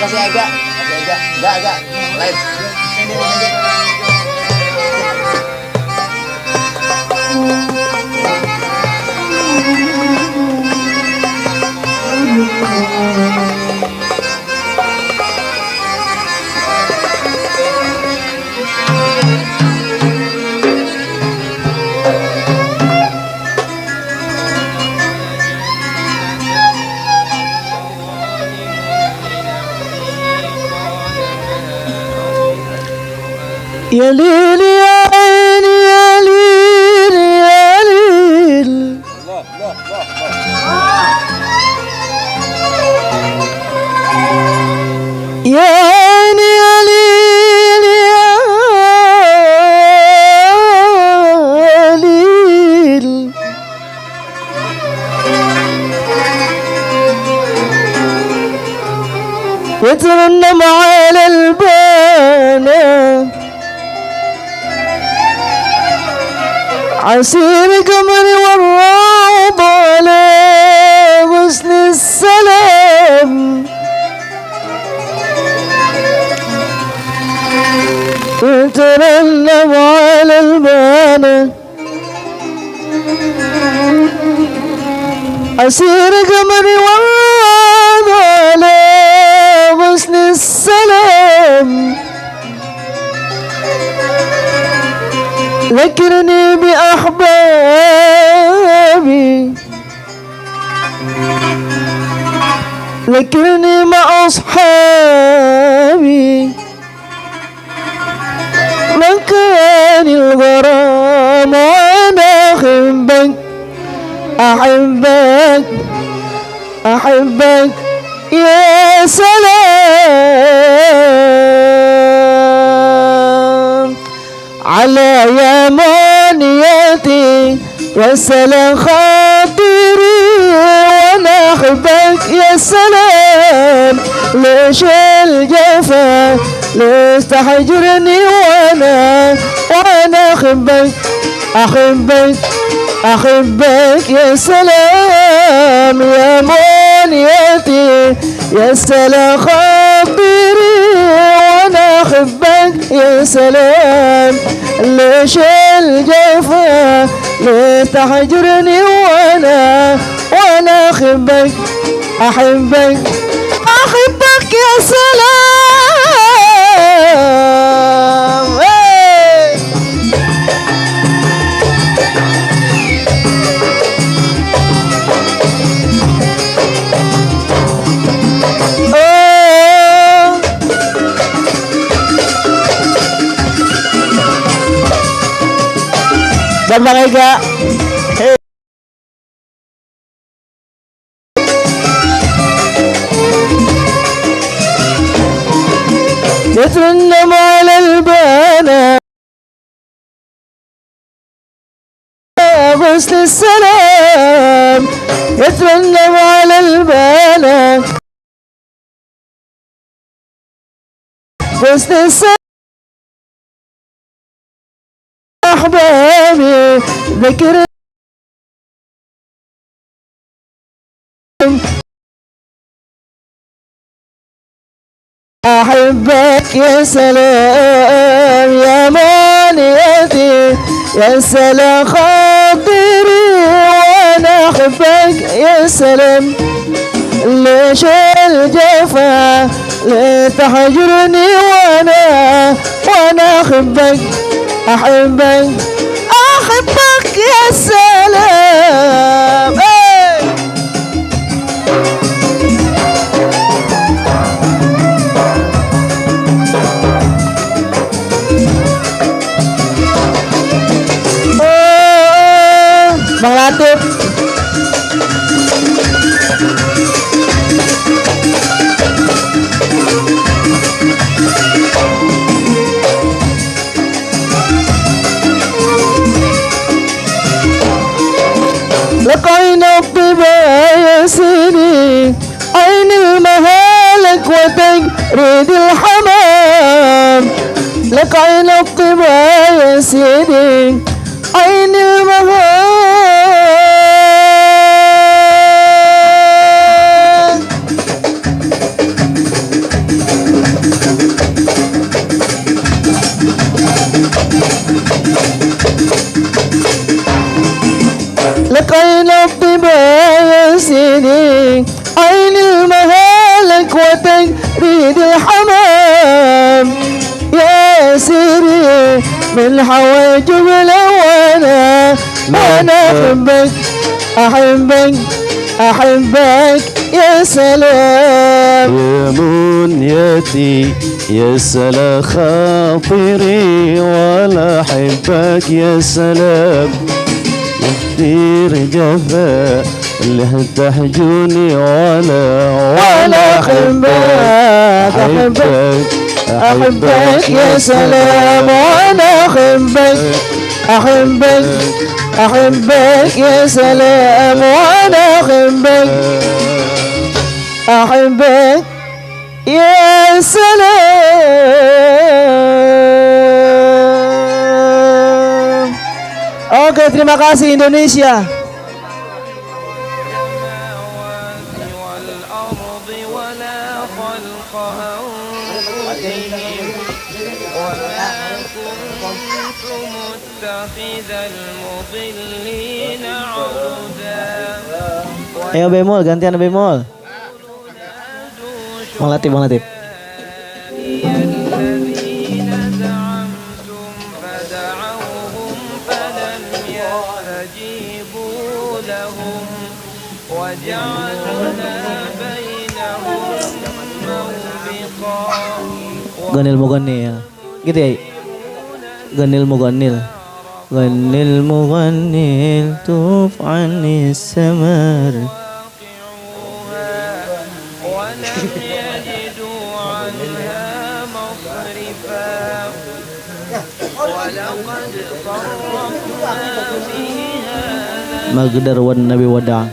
Kasih agak lain. يا ليل يا عيني يا ليل يا ليل يا عيني يا ليل يا ليل يترنم على البنات عسير قمر والرعب على غصن السلام يترنم على البنات عسير قمر والرعب على غصن السلام ذكرني بأحبابي ذكرني مع أصحابي مكان الغرام وأنا أحبك أحبك يا سلام على يمانيتي وسلام خاطري وانا احبك يا سلام ليش الجفا ليش تحجرني وانا احبك يا سلام يا مانيتي يا سلام خاطري وانا احبك يا سلام ليش الجفا ليه تحجرني وانا احبك يا سلام dan Bang Ega. Hey. يترنم على البنات غصن السلام يترنم على البنات غصن السلام أحبابي ذكر أحبك يا سلام يا مانيتي يا سلام خاطري وأنا أحبك يا سلام ليش الجفا ليه تحجرني وأنا أحبك يا سلام Bang Latif لقينا الطبا يا سيدي ريد الحمام لك عين الطبا يا سيدي عين المغام. لك عين الطبا يا سيدي عين المهالك وتجريد الحمام يا سيدي من حواجب وانا احبك احبك احبك يا سلام. يا منيتي يا سلا خاطري ولا احبك يا سلام. كثير جفا اللي تحجوني ولا احبك احبك احبك يا سلام. وانا احبك احبك احبك يا سلام. وانا احبك احبك يا سلام. Oke, terima kasih Indonesia. Ayo bemol, gantian bemol. Bang Latif, Bang Latif. Ganil Mughanil gitu ya. Ganil Mughanil. Ganil Mughanil tuf anis samar. Magdar wan nabi wada.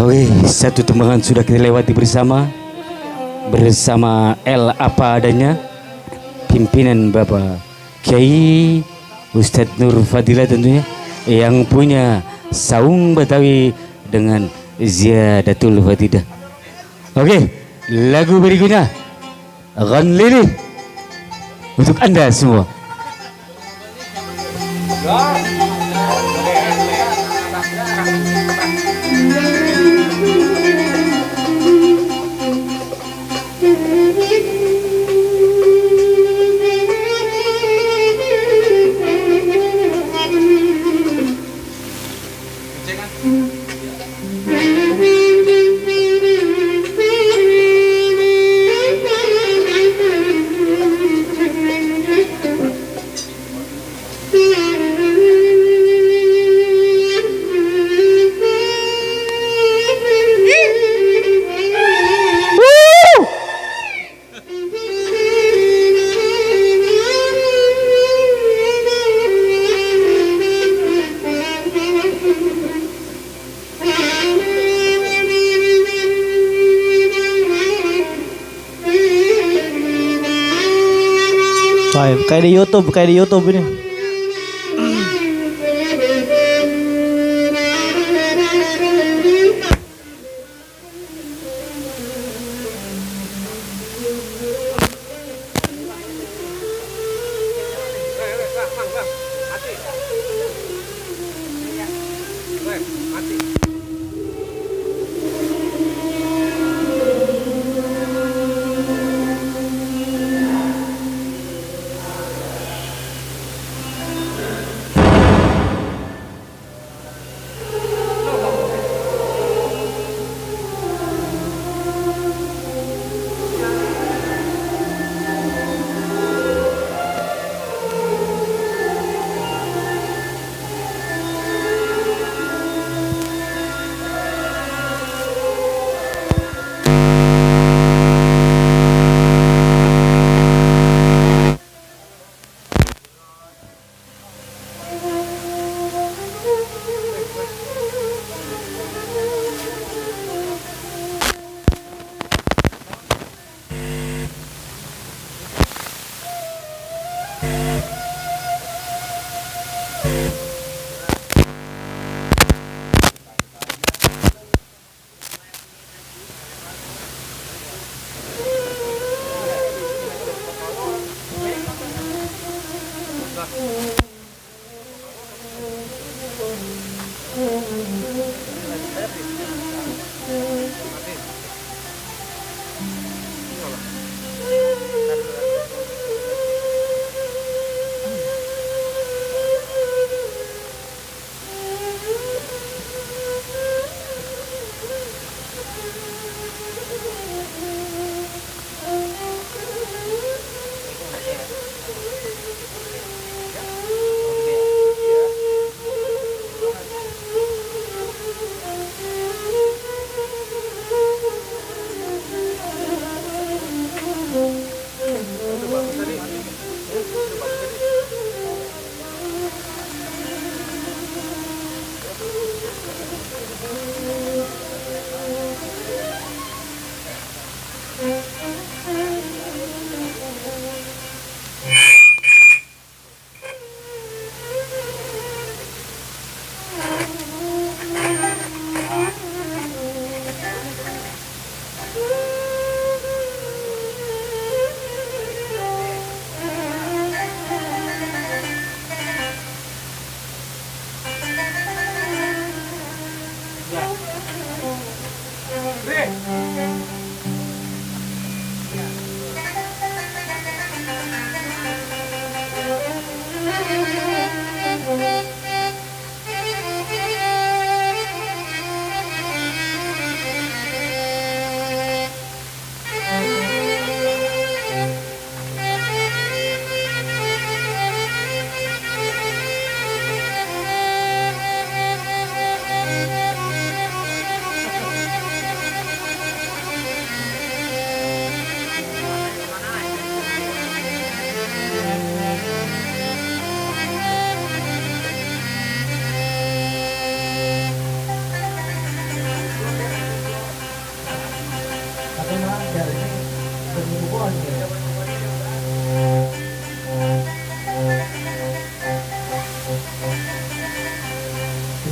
Oke, satu tembangan sudah kita lewati bersama El apa adanya, pimpinan Bapak Kiai Ustadz Nur Fadilah tentunya, yang punya saung Betawi dengan Ziyadatul Fatidah. Oke, lagu berikutnya Ghan Lili untuk Anda semua. Kayak di YouTube ini.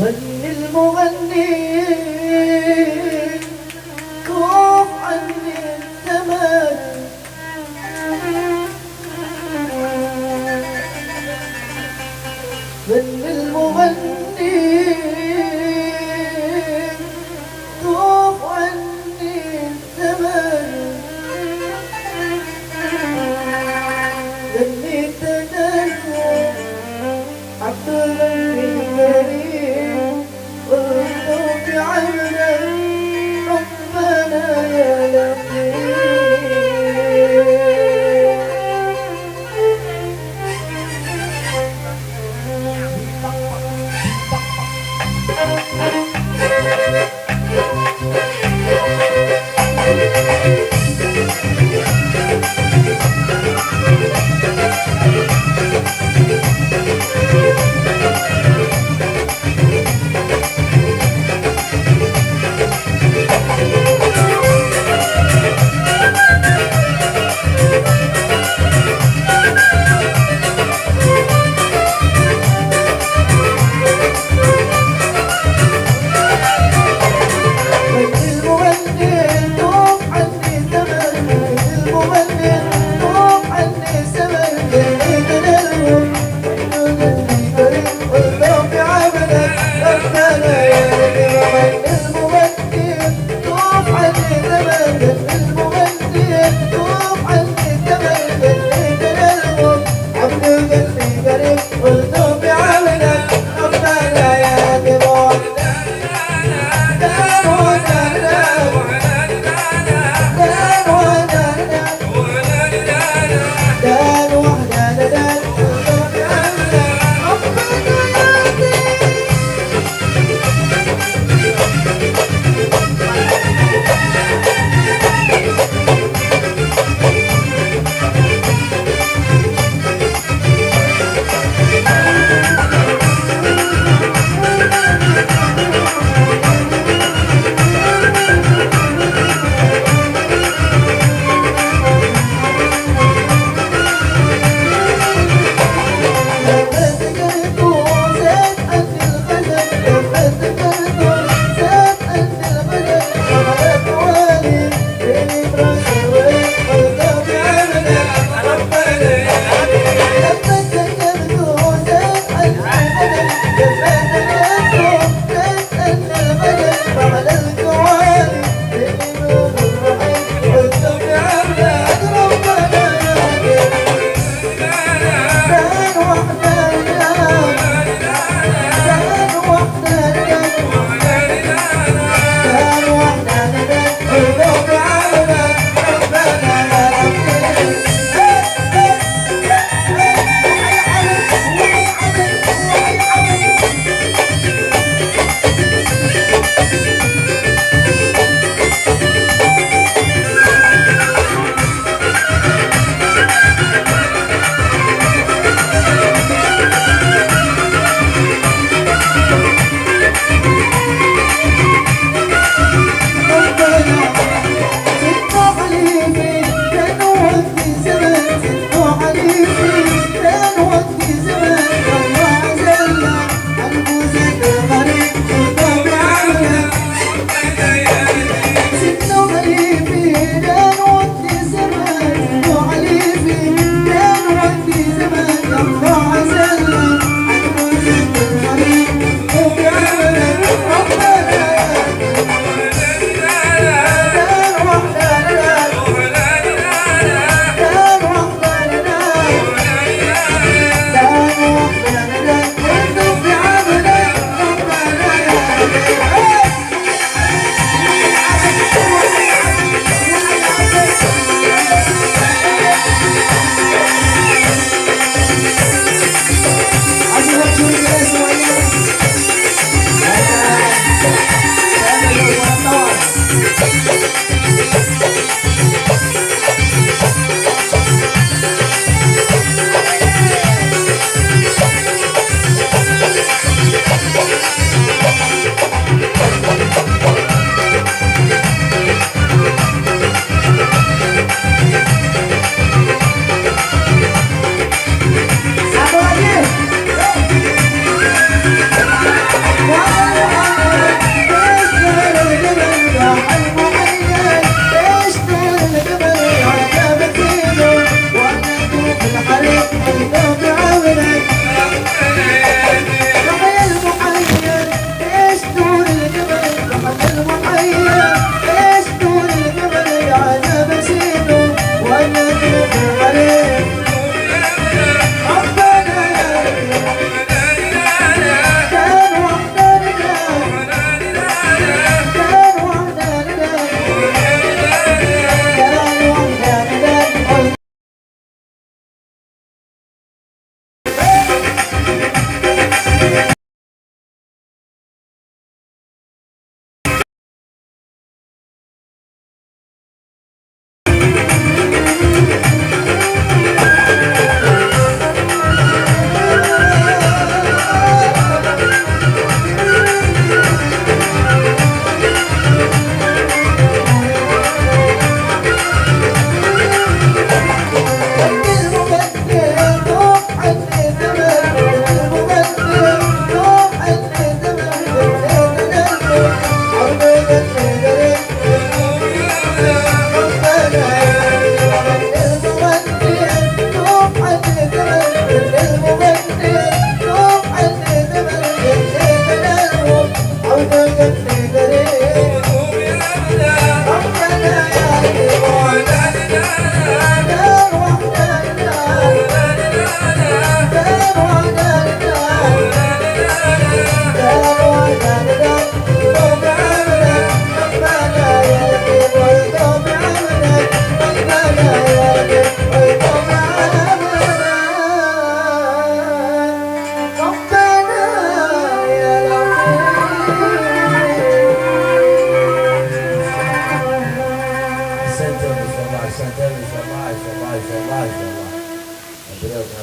غني المغني كوف عني الزمان غني المغني كوف عني الزمان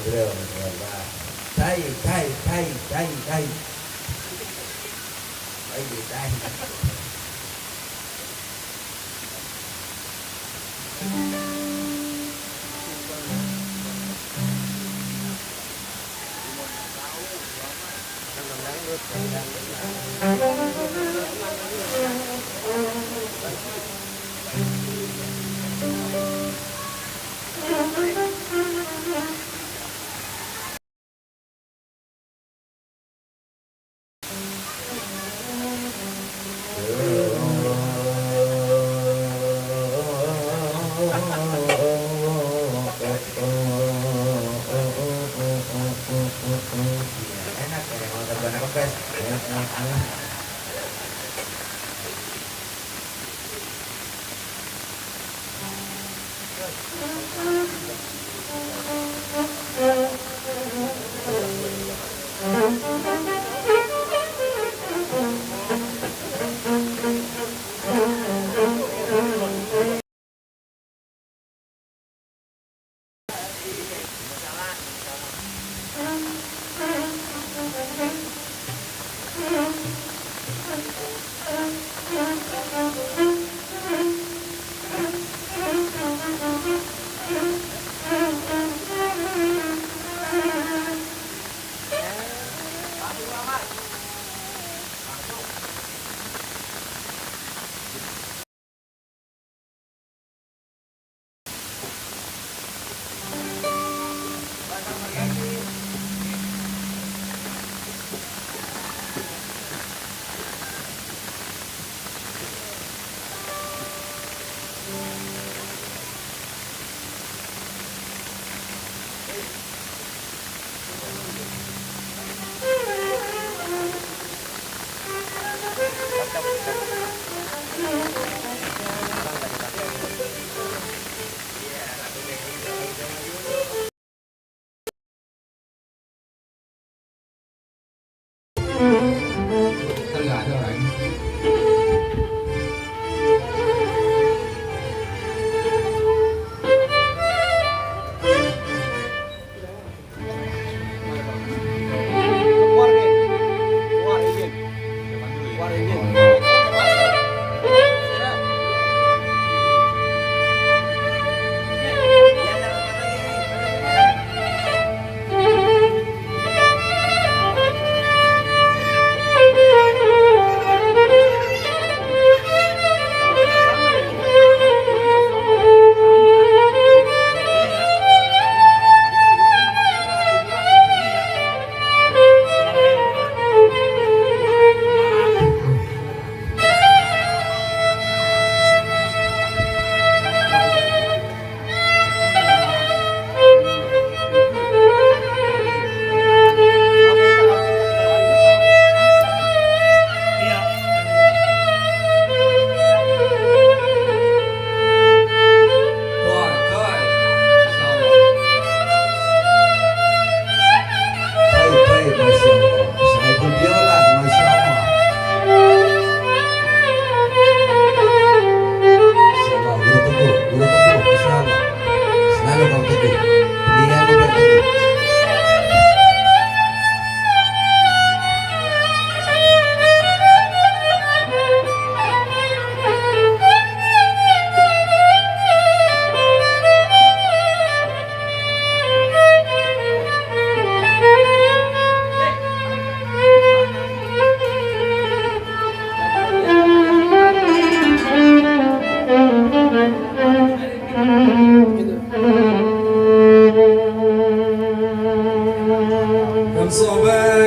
beliau. Tai, tai, tai, tai, tai. Baik, tai. Enak ya, mau terbang kempes. Nggak ada orang.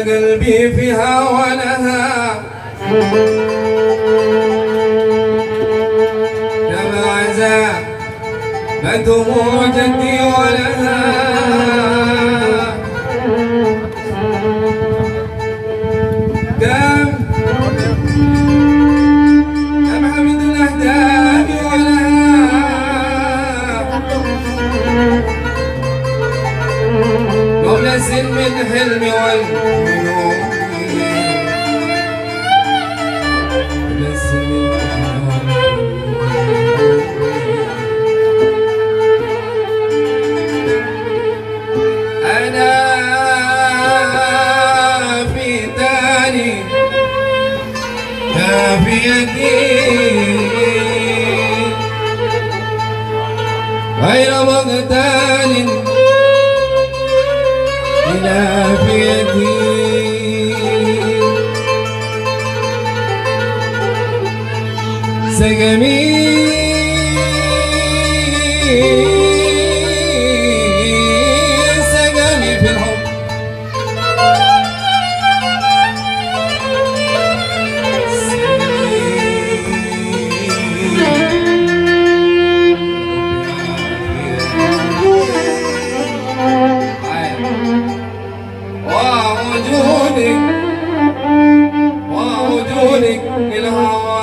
قلبي فيها ولها كما عزا بدموع جدي ولها كم حمد الأهداب ولها مولى سلم الحلم والجنون مولى سلم الحلم غير مقتال بلافيتي سقمي سقمي في الحب ووجودك الهوى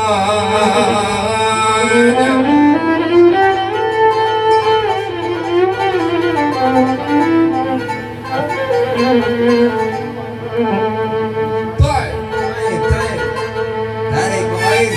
طيب طيب tarik pemain.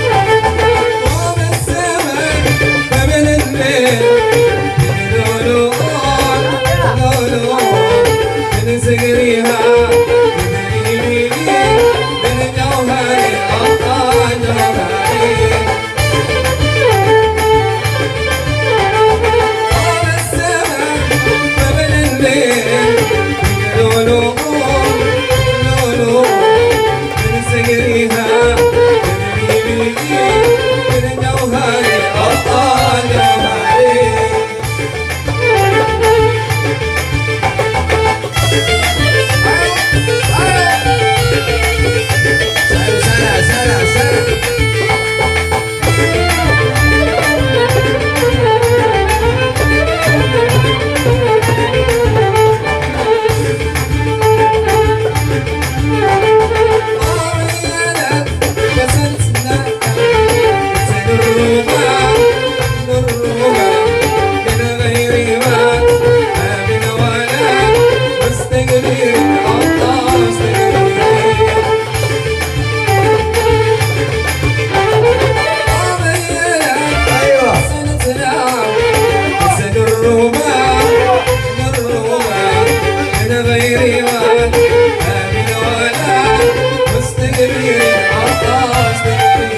طاب الزمن قبل الليل لولوان لولوان من صغرها تدريبي من جوهري الله جوهري طاب الزمن قبل الليل لولوان لولوان من صغرها تدريبي من جوهري الله جوهري Sana, sana, sana. غيري ما آمن ولا مستقبلي الله مستقبلي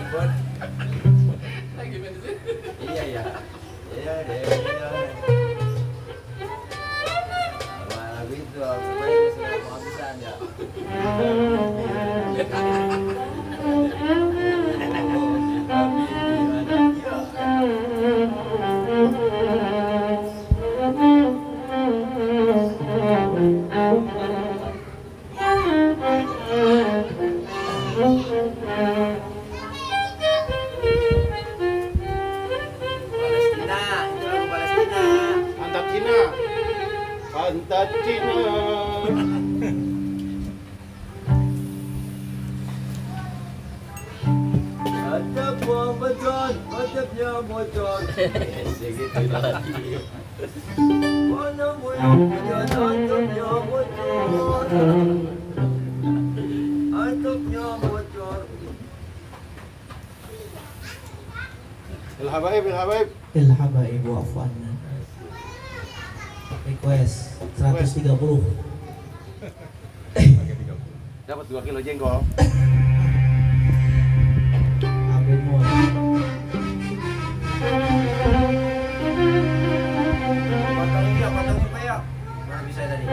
handphone. Iya ya. Iya deh. Malah gitu, aku main sudah kehabisan ya. Palestina, itu lagu Palestina. Mantap Cina. Mantap Cina. Atapnya bocor, atapnya bocor. Segitu lagi. Mana boleh bocor, atapnya bocor. Atapnya bocor. Il Habaib, Il Habaib. الحبائب واعف عنا. Request 130. Dapat 2 kilo jengkol. Ambil mau. Potong supaya. Mana bisa tadi?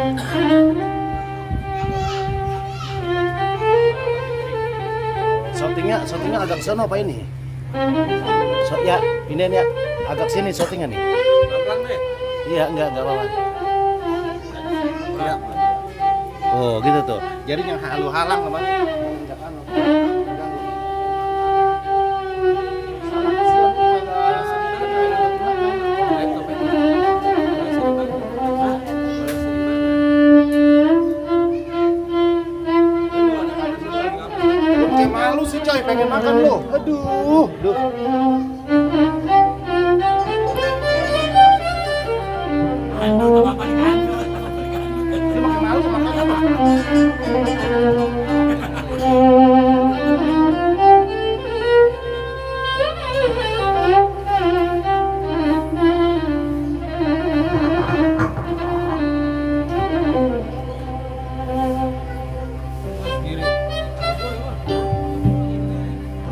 Shootingnya agak sana apa ini? Ya, pindahin ya. Agak sini shootingnya nih. Pelan-pelan deh. Iya, enggak apa-apa. Ya. Oh, gitu tuh. Jadi yang halu halang apa? Enggak anu. Kayak malu sih coy, pengen makan lo. Aduh, duh. Lu makin malu makan apa?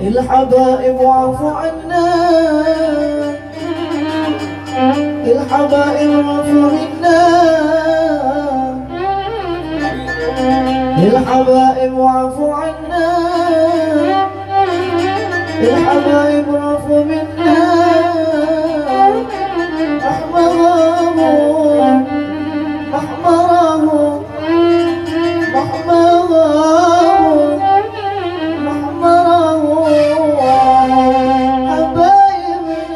الحبائب واعف عنا. الحبائب واعف منا. الحبائب واعف عنا. الحبائب واعف منا. محمرهم محمرهم محمرهم محمرهم حبايبنا.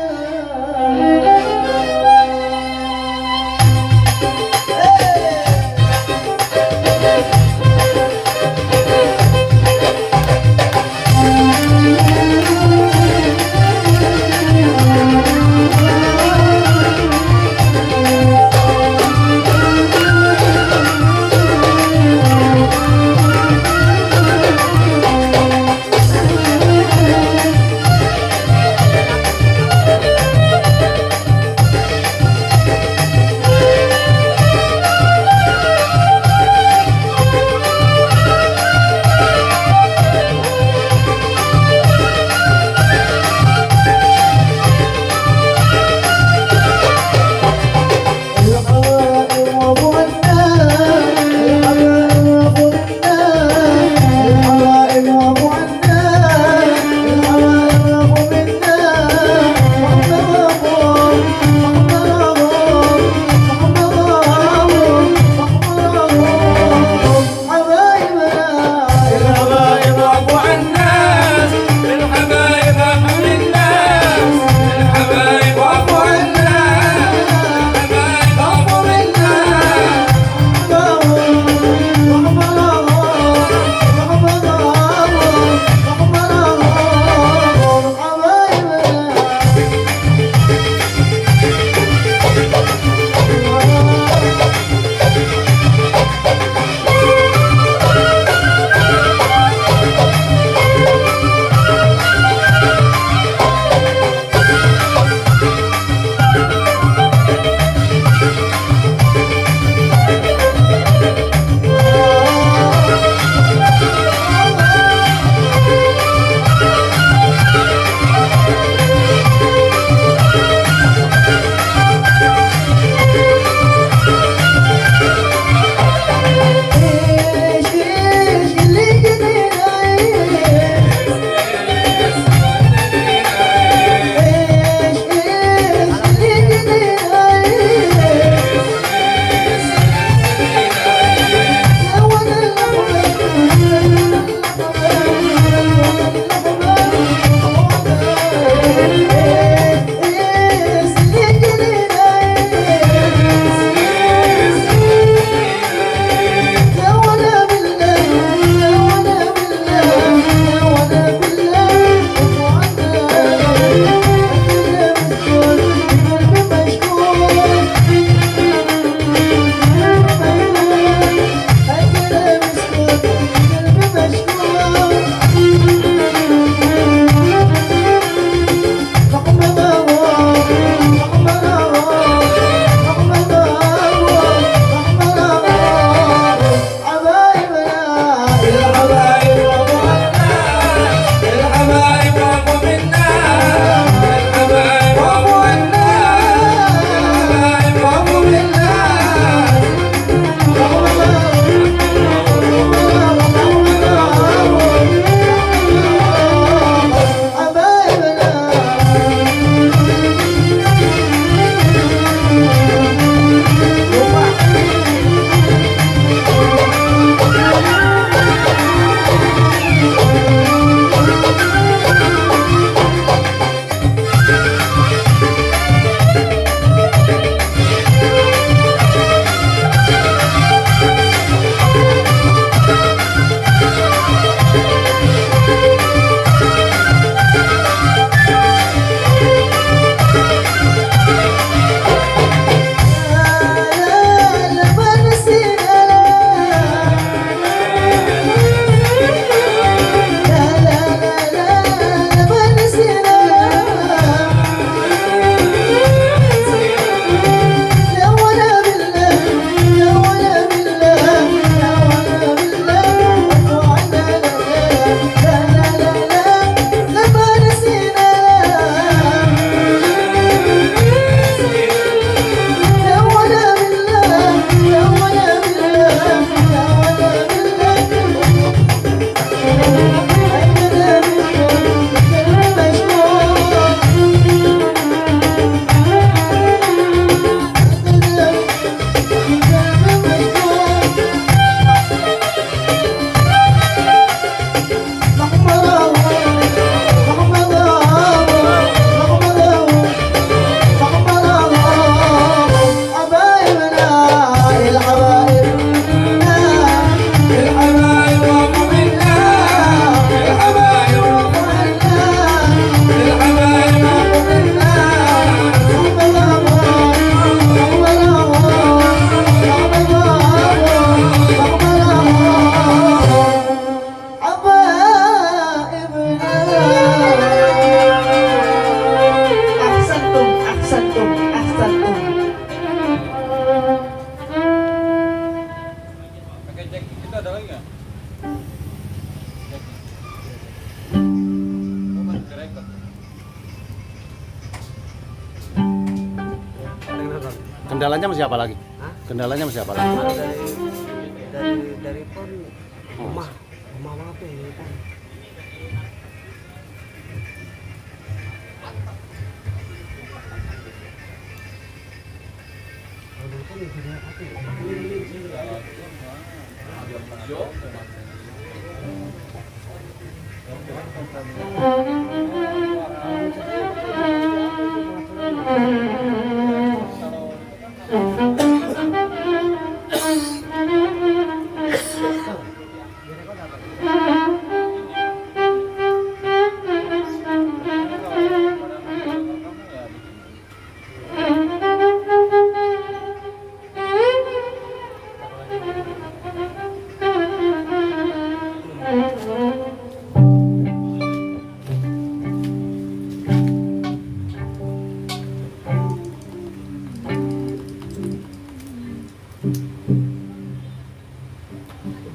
Kendalanya masih apa lagi? Hah? Kendalanya masih apa lagi? Dari pon rumah banget tuh ini kan.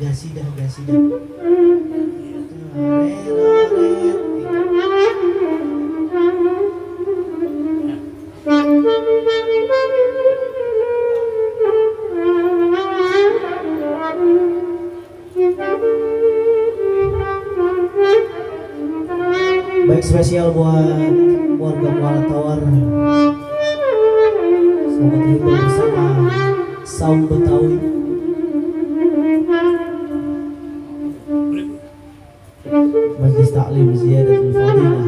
Gasi dah. Baik, spesial buat warga Muara Tawar. Selamat hibur bersama Saung Betawi. Majlis Taklim Ziyadatul Fadilah.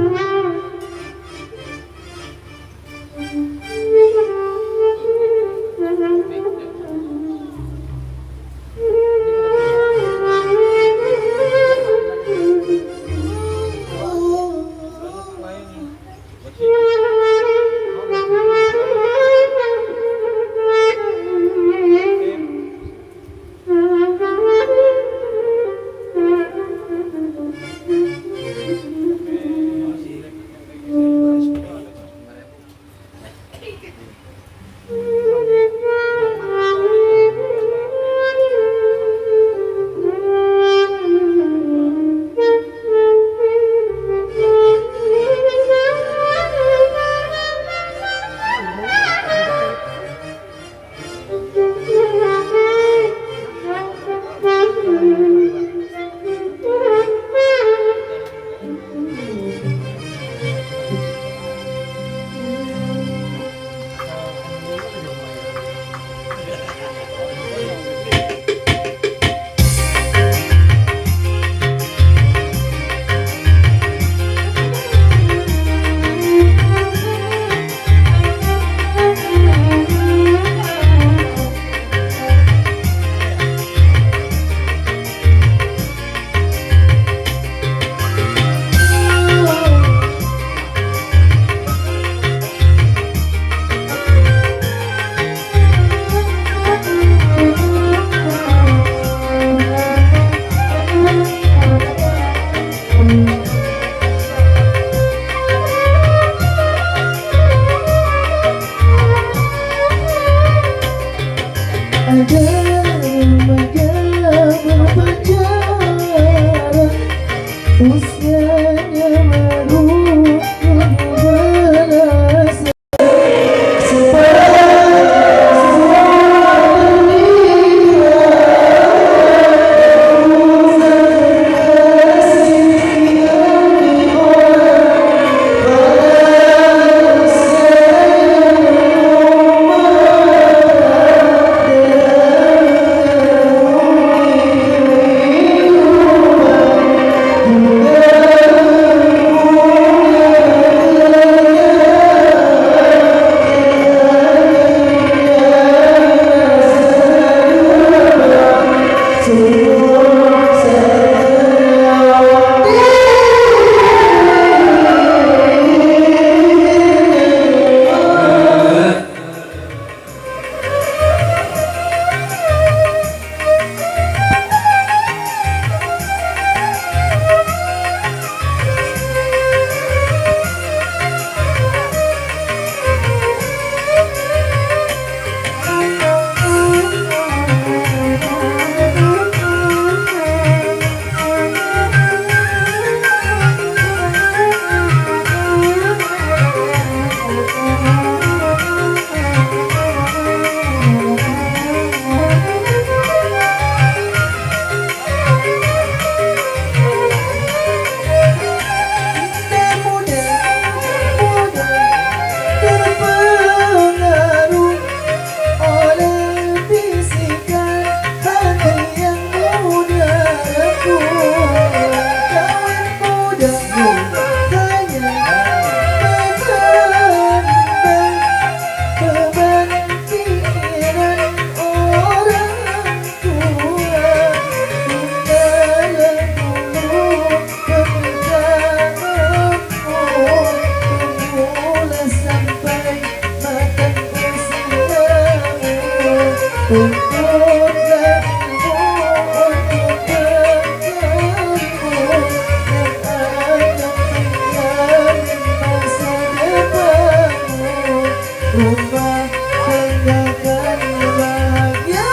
rumah tinggalkan bahagia.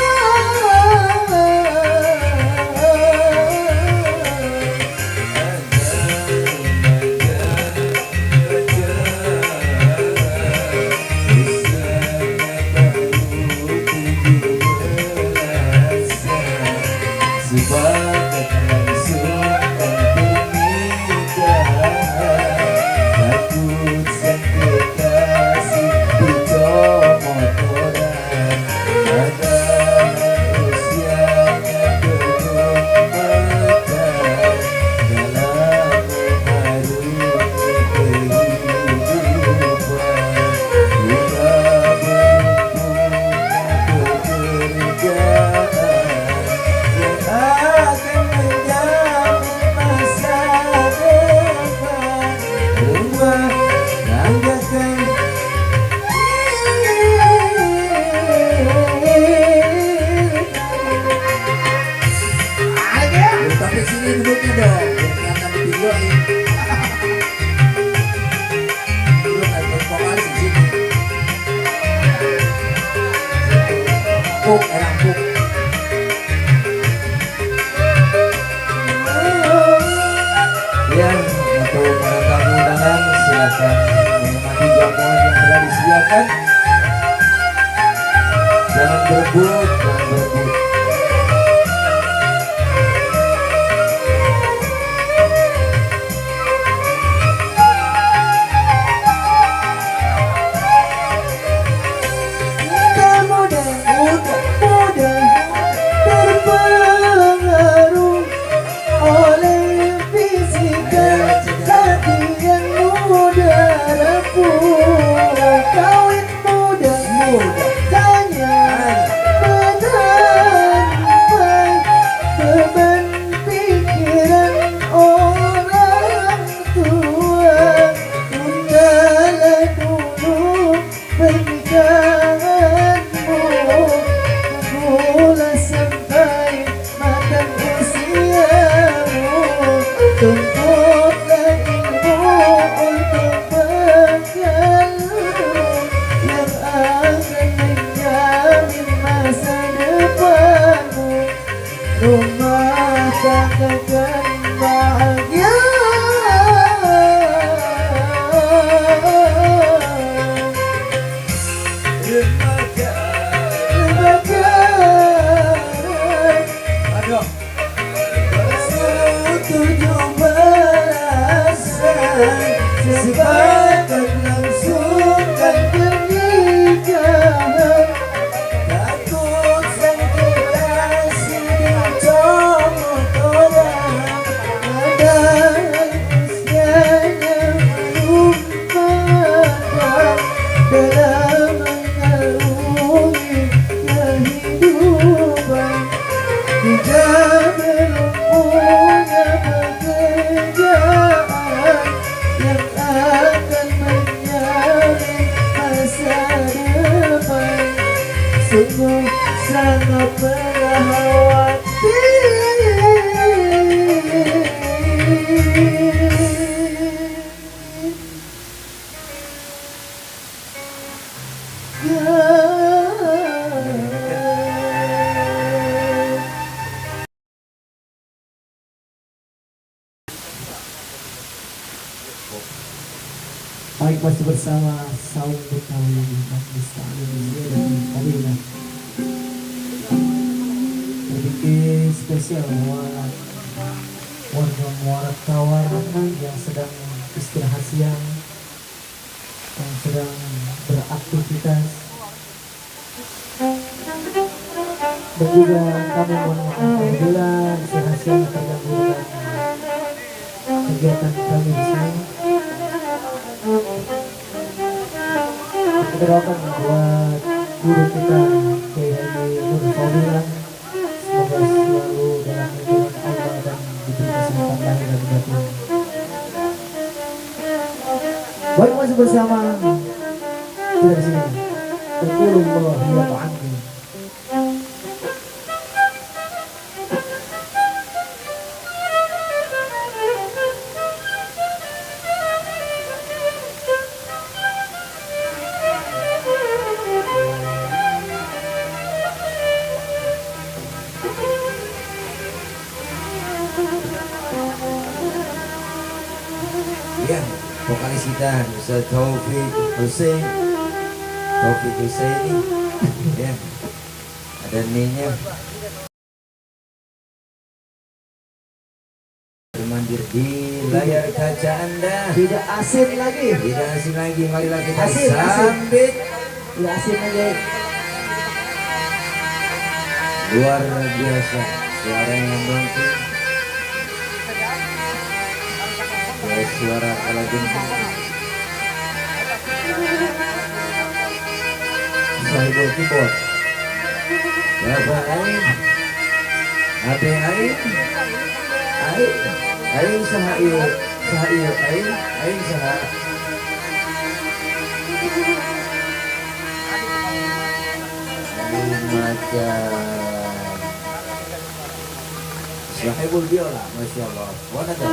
Sebagai langsung pernikahan, takut sakit kasih dicomotoran. Ada usianya belum matang dalam mengarungi kehidupan. Sudah beruntung pekerjaan akan menjamin masa depan. Rumah tanggakan tapi sini duduknya dong, biar kelihatan di video ini. Duduk kan bervokalis di sini. Puk, erang puk. Ya, untuk para tamu undangan silakan menikmati jamuan yang telah disediakan. Jangan berebut, jangan berebut. Terpengaruh oleh fisika hati yang muda rapuh, kawin muda tanya menampai beban pikiran orang tua. Tundalah dulu pernikahanmu, tunggulah sampai matang usiamu. Tuntutlah ilmu untuk bekalmu yang akan menjamin masa depanmu. Rumah tanggakan bahagia. Aduh. 17 sepakat langsungkan pernikahan, takut sakit kasih dicomotoran. Ada usianya belum matang dalam mengarungi kehidupan. Juga belum punya pekerjaan yang akan menjamin masa depan. Sungguh sangat Baik, masih bersama Saung Betawi Majlis Ta'lim dan Fadilah. Sedikit spesial buat warga Muara Tawar yang sedang istirahat siang, yang sedang beraktivitas, dan juga kami mohon maaf apabila istirahat siang terganggu dengan kegiatan kami di sini. Kita doakan buat guru kita Kiai Haji Nur Fauzilan, semoga selalu dalam lindungan Allah dan diberi kesehatan lahir dan batin. Baik, masih bersama kita di sini. Qulullah ya ta'ala. vokalis kita Ustaz Taufik Husaini ya, ada N-nya bermandir di layar kaca Anda. Tidak asing lagi. Tidak asing lagi, marilah kita Asing, asing. sambit. Tidak asing lagi. Luar biasa suara yang merdu, suara ala genting. Sahibul keyboard Bapak Ain Ade Ain saha ieu Ain saha Ain macan Sahibul biola, Masya Allah. Mana dah?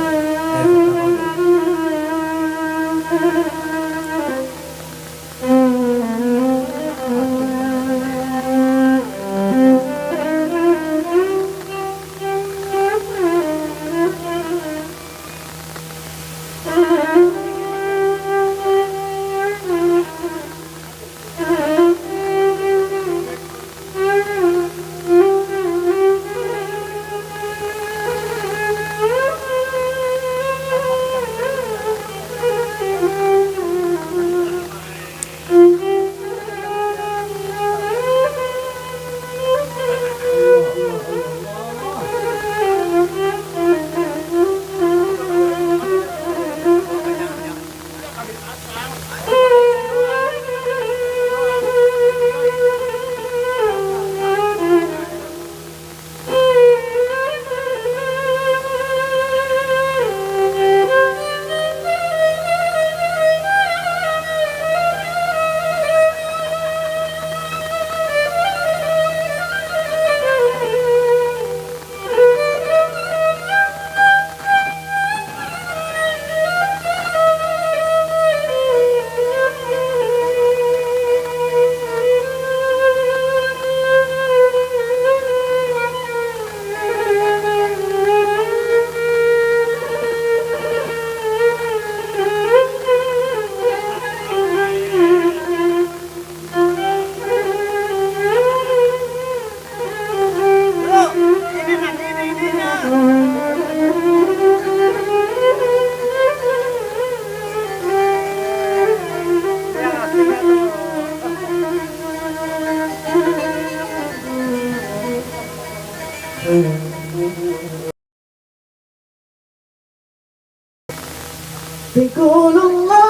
بيقول الله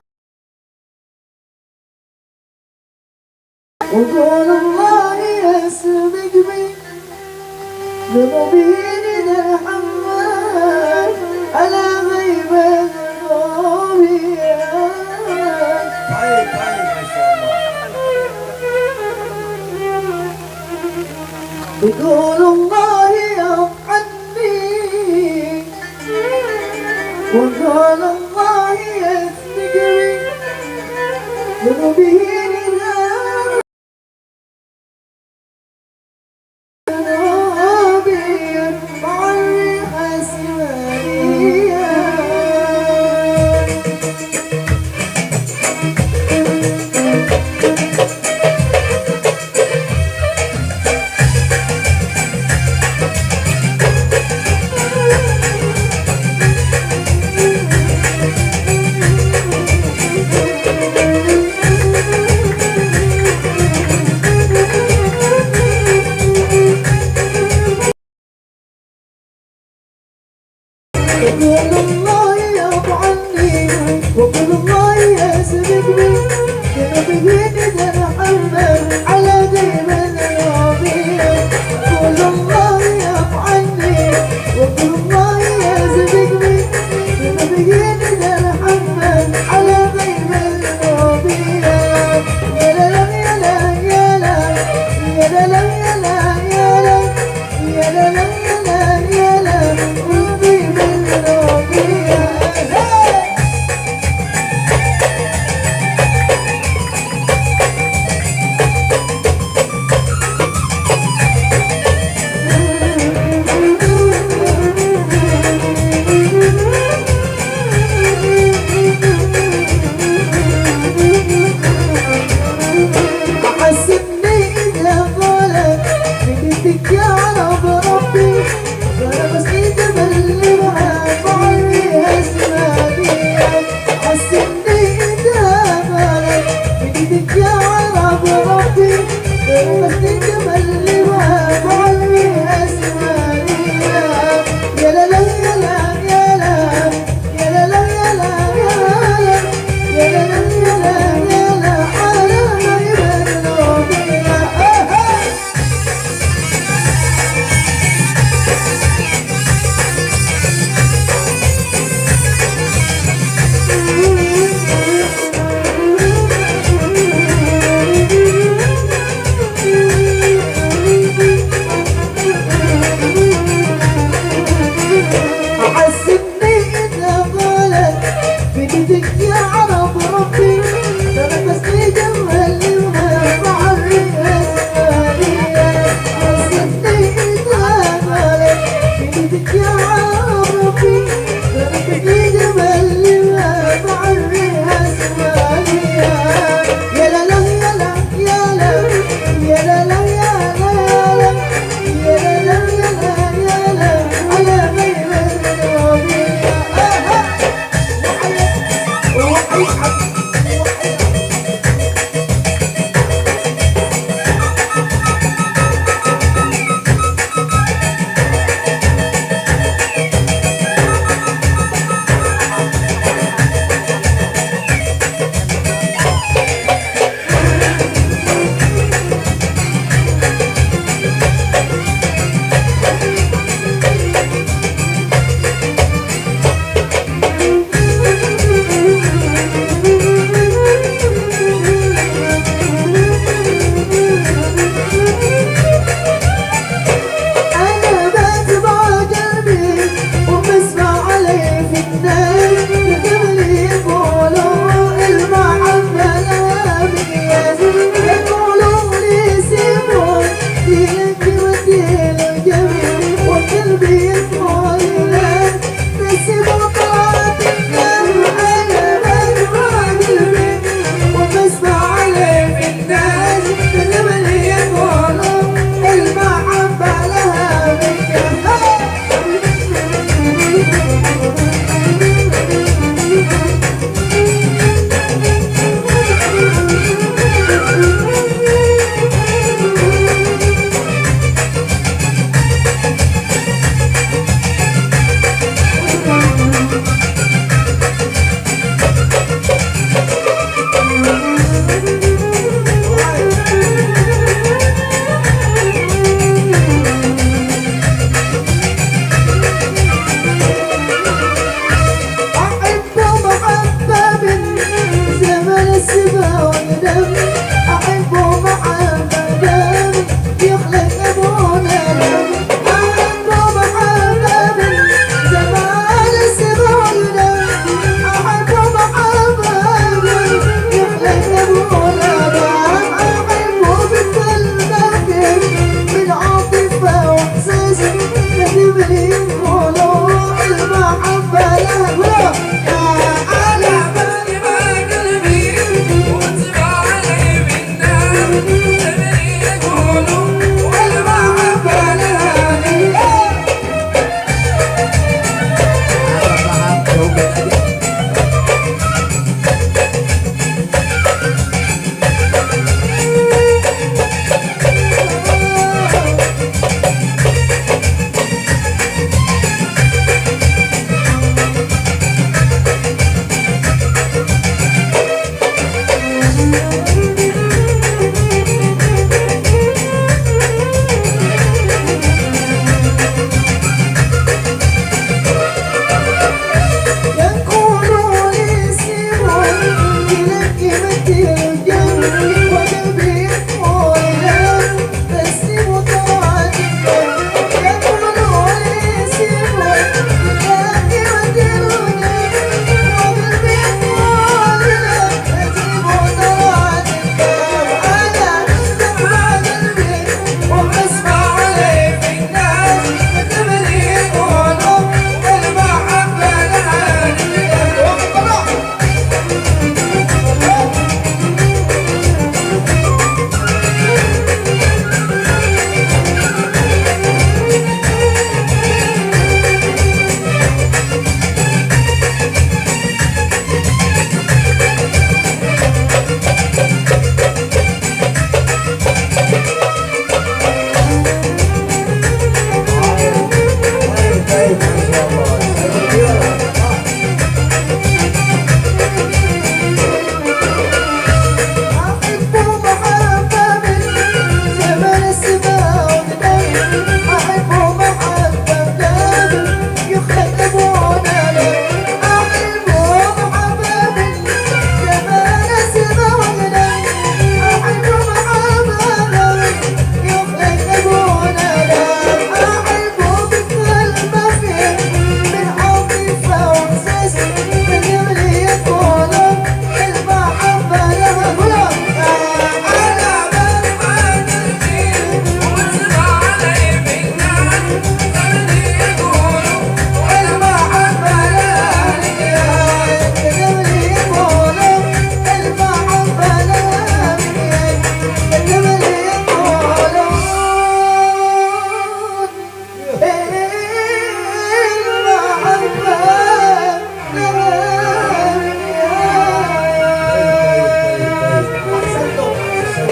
وقول الله يسبق بي ذنوبين الحمام على غيبة ذنوبي Baik, Masya Allah. بيقول الله يرحمني وقال الله يسبق بي ذنوبين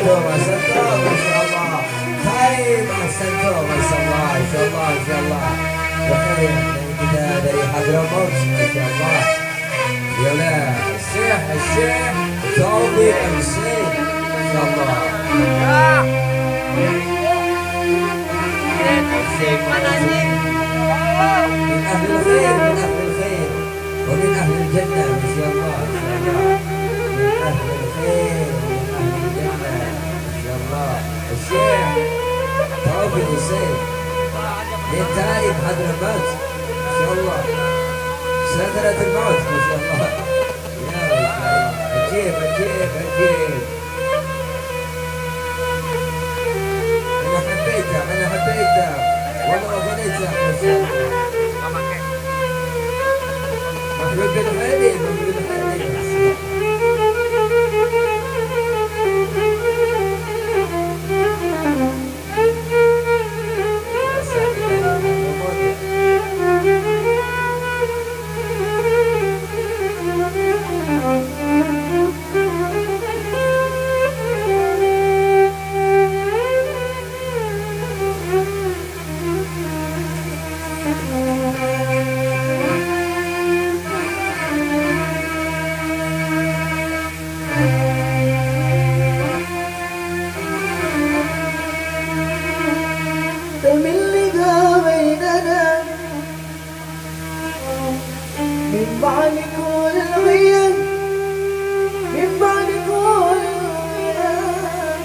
أحسنتم أحسنتم ما شاء الله. طيب أحسنتم ما شاء الله إن شاء الله إن شاء الله. بخير dan kita dari Hadramaut Masya Allah. Yalah Syekh Taufik Al-Syekh Masya Allah. Syekh Manazim من أهل الخير من أهل الخير ومن أهل الجنة ما شاء الله ما شاء الله. من أهل الخير ومن أهل الجنة ما شاء الله. الشيخ توفيق السيد من تاريخ حضرموت ما شاء الله. سكرة الموت ما شاء الله. يا ما شاء الله عجيب عجيب عجيب. أنا حبيته أنا حبيته والله أغنيته ما شاء الله. محبوب بالحليب محبوب بالحليب. من بعد كل الغياب من بعد كل الغياب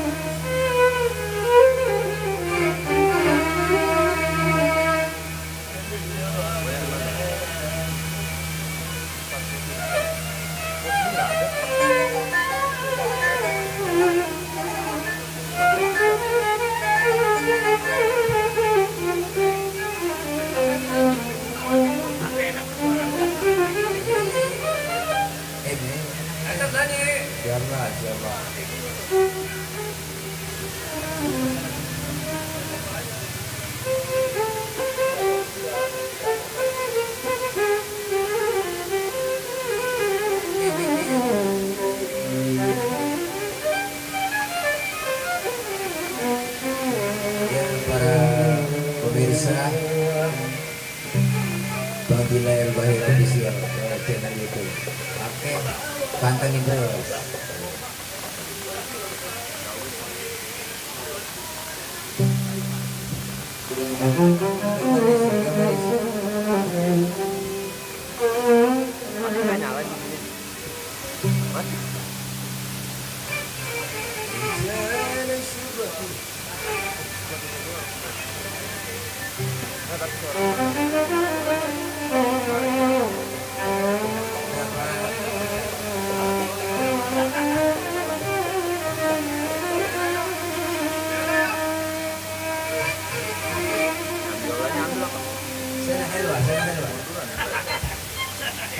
Siapa siapa. Ya para pemirsa Babila Erbahir Official channel YouTube. Oke, pantengin terus.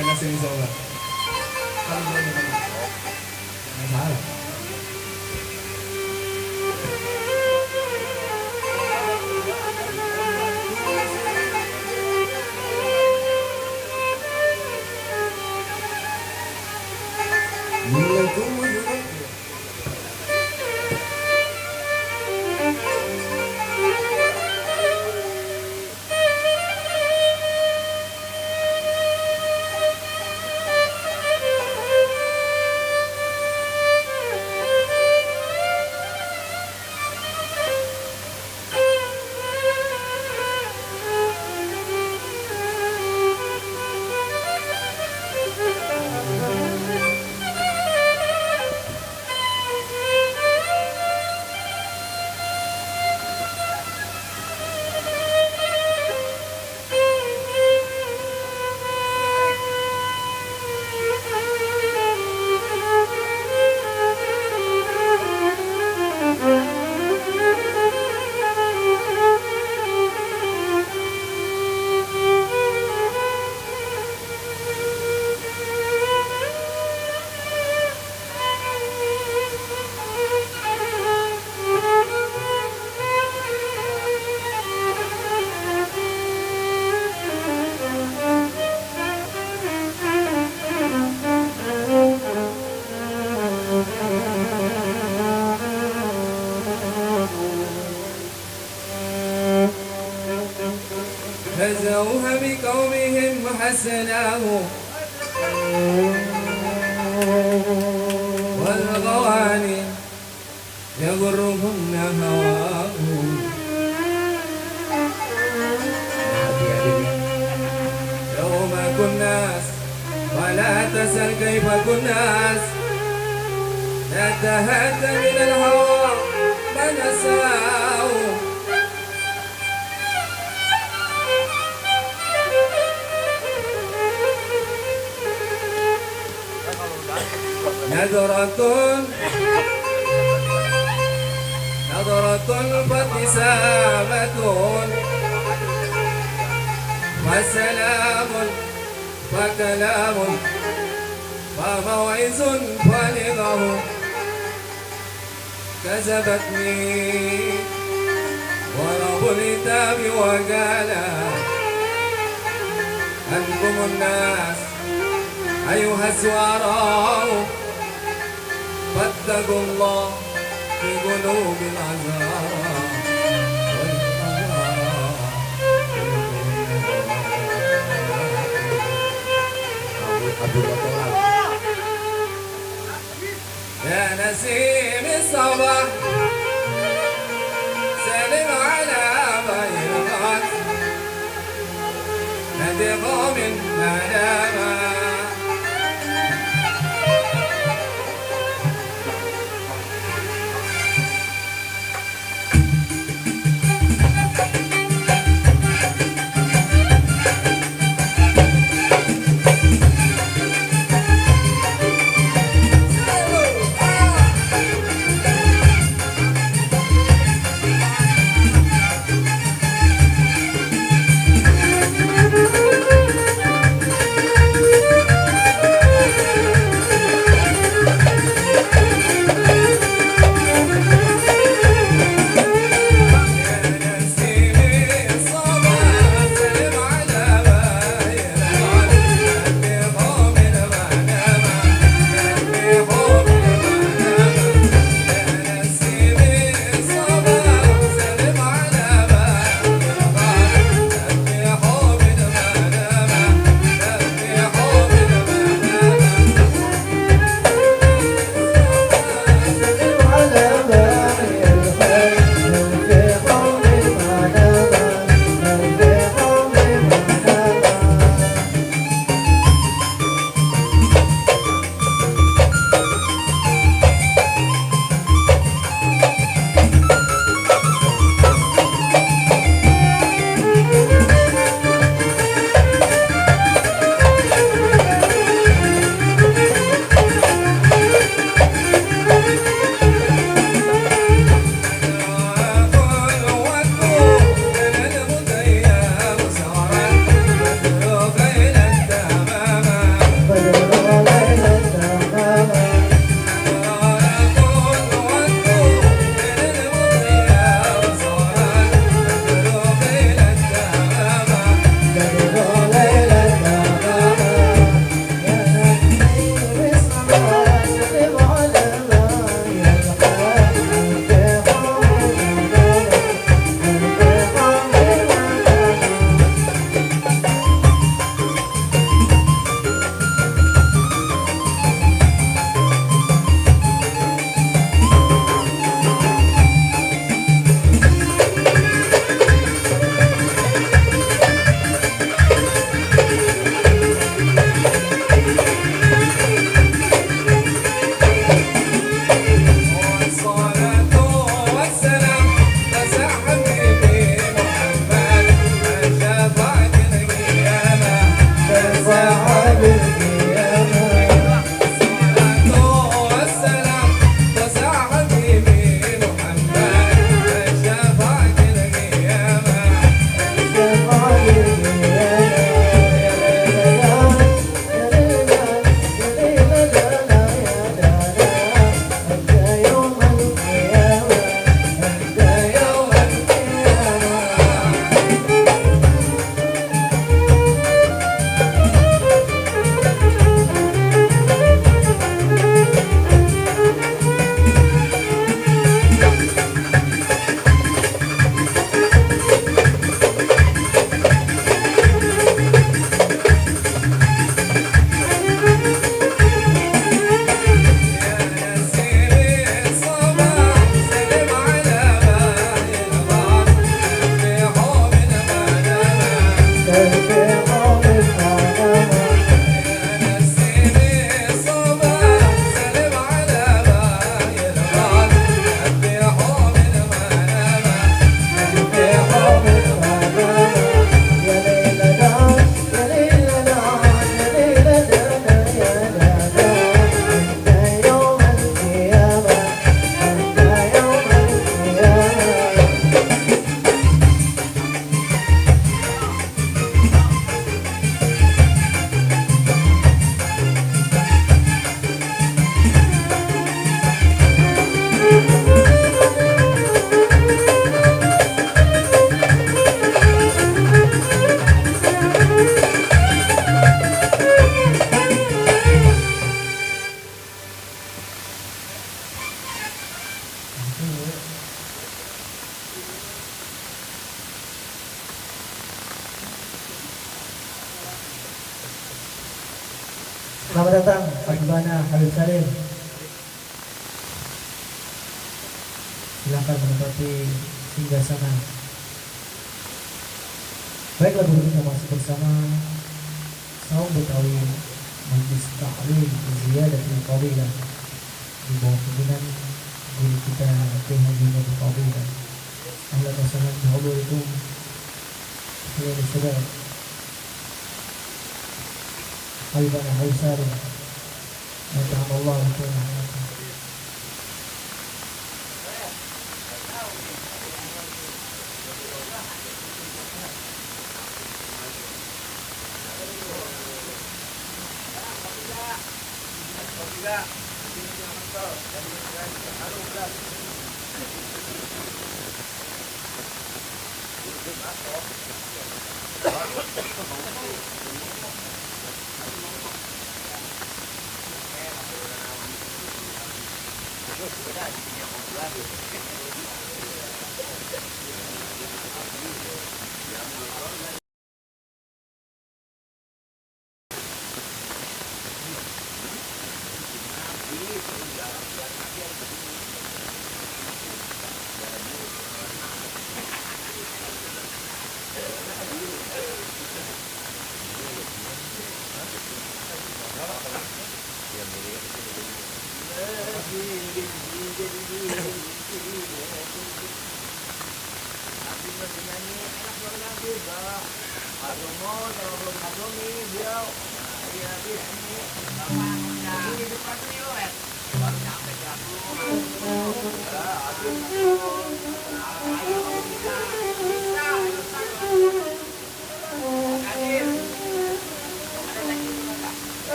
Enak sini soalnya. Kalau belum masalah. جازوها بقومهم حسناه والغواني يغرهن هواهم. يوم كناس ولا تسأل كيف كناس نتهدى من الهوى ما نساه. نظرة فابتسامة وسلام فكلام وموعظ فلغه كذبتني ورب الكتاب وقال أنتم الناس أيها السعراء فاتقوا الله في قلوب العذراء يا نسيم الصباح سلم على بيضات ندم من ندامة. Selamat datang Habibana Habib Salim. Silakan menempati singgasana. Baiklah guru kita masih bersama Saum Betawi Majlis Ta'lim Ziyadatul Fadilah di bawah pimpinan guru kita Kiai Haji Nurul Fadilah. Ahlan wa sahlan bihadurikum ya saudara. Habibana Habib Salim. Alhamdulillah ta'ala.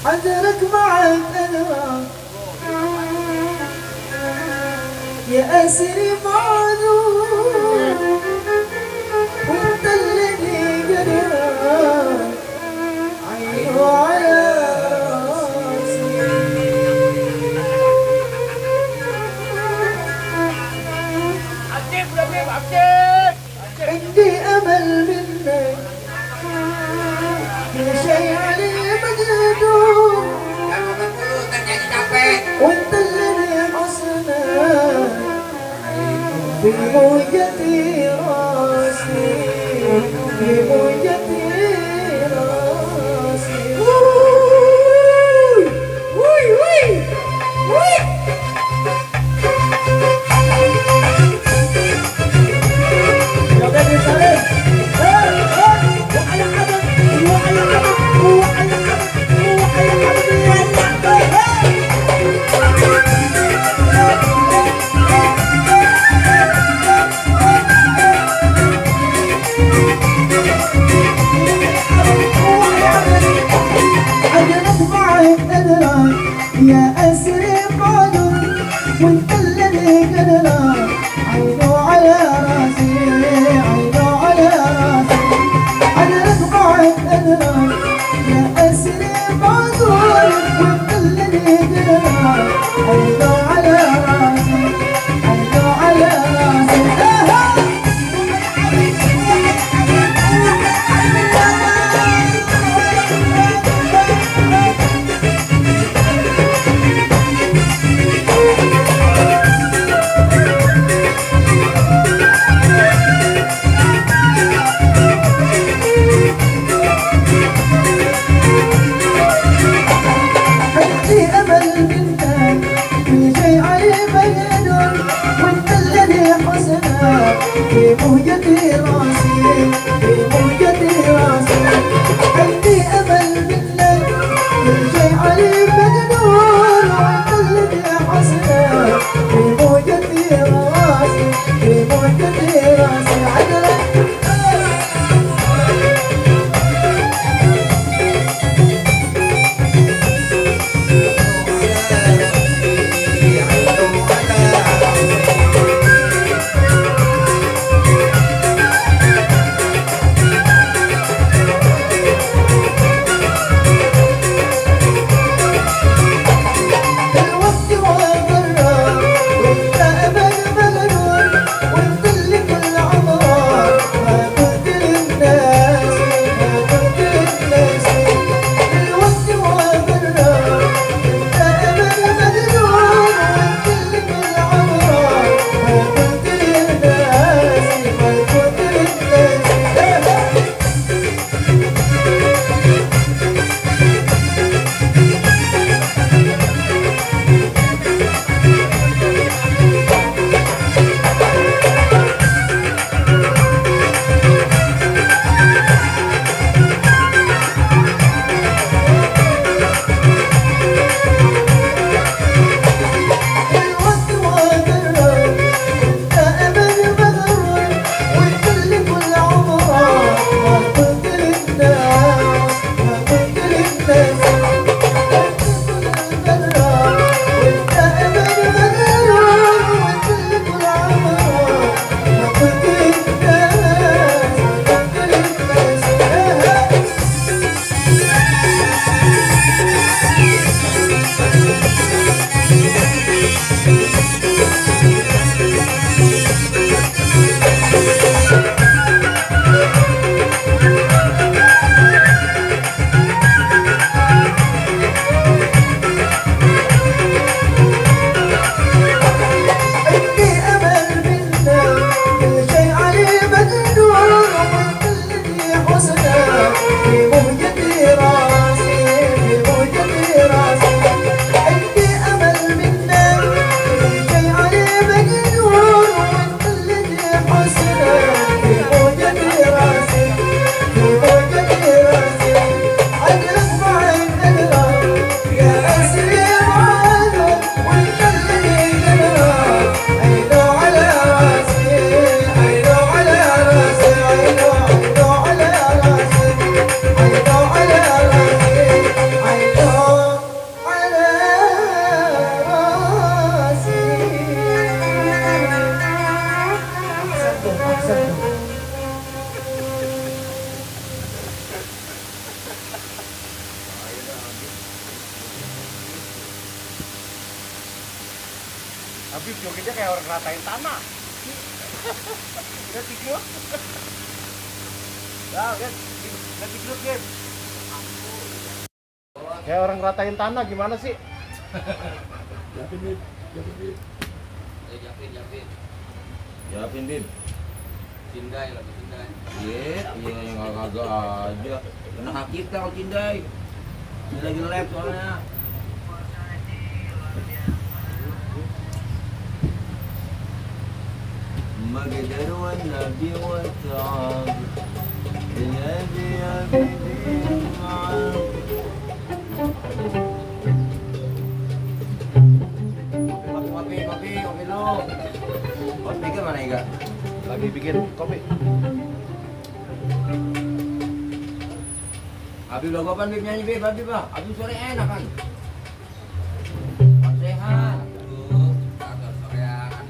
حذرك معك أنا يا أسري معذور وانت الذي قرر عينه على راسي عندي أمل منك كل شيء عليه مجنون وانت الذي حسنا في موجتي راسي في موجتي راسي وي وي وي يا بني سلام وعلى عبد وعلى عبد وعلى عبد وعلى عبد Habib jogetnya kayak orang ratain tanah. Lihat video. Nah, lihat video game. Kayak orang ratain tanah gimana sih? Siapin Bib. Cindai lagi cindai. Iya yang agak aja. Kena hak kita kalau Cindai. Ini lagi live soalnya. مقدر والنبي والتعب بنادي يا بيبي معاك kopi lu. Kopi ke mana Iga? Lagi bikin kopi. Habib lagu apa Bib nyanyi Bib? Habib Bang, Habib sore enak kan? Sehat. Tuh, agak sorean.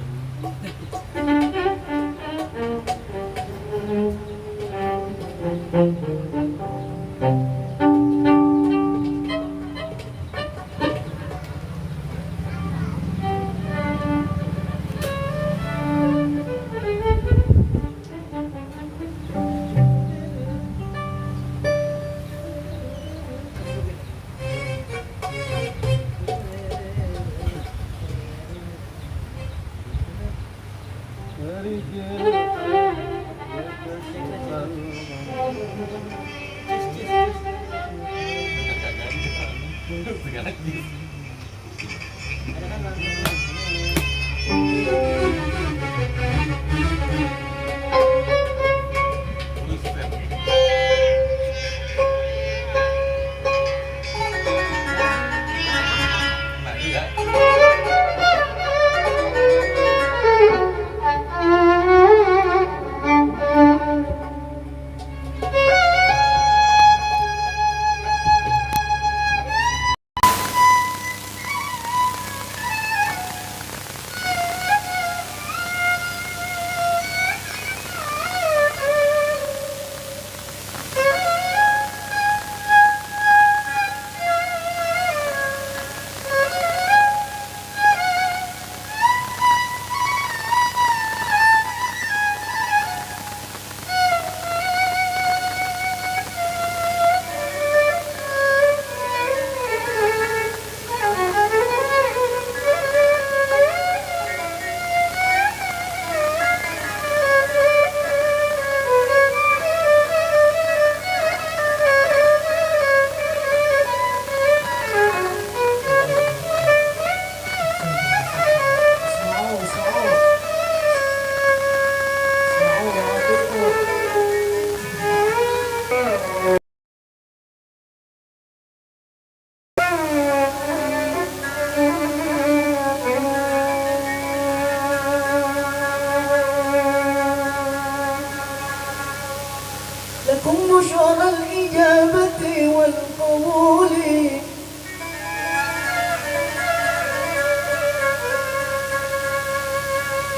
لكم بشرى الإجابة والقبول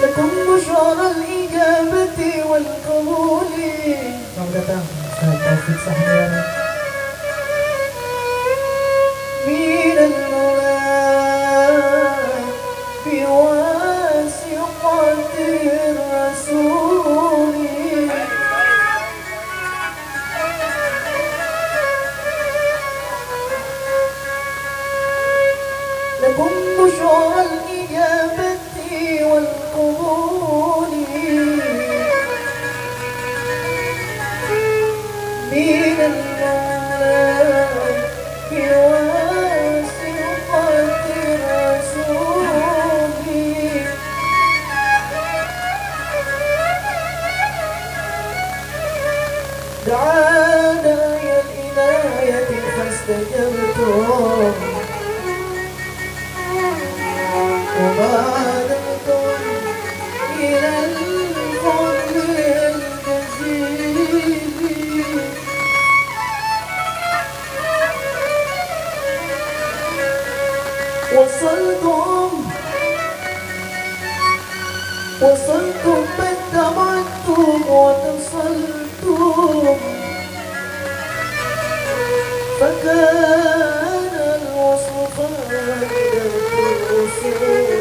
لكم بشرى الإجابة والقبول. Selamat datang Ustaz Taufik Sahniar. من المولى بواسطة الرسول لكم بشرى الإجابة والقبول من المولى بواسطة الرسول. دعانا يا الإناية فاستجبتم وبادرتم إلى الفضل الجزيل. وصلتم بل تبعتم وتصلتم فكان الوصف فائدة الوصول.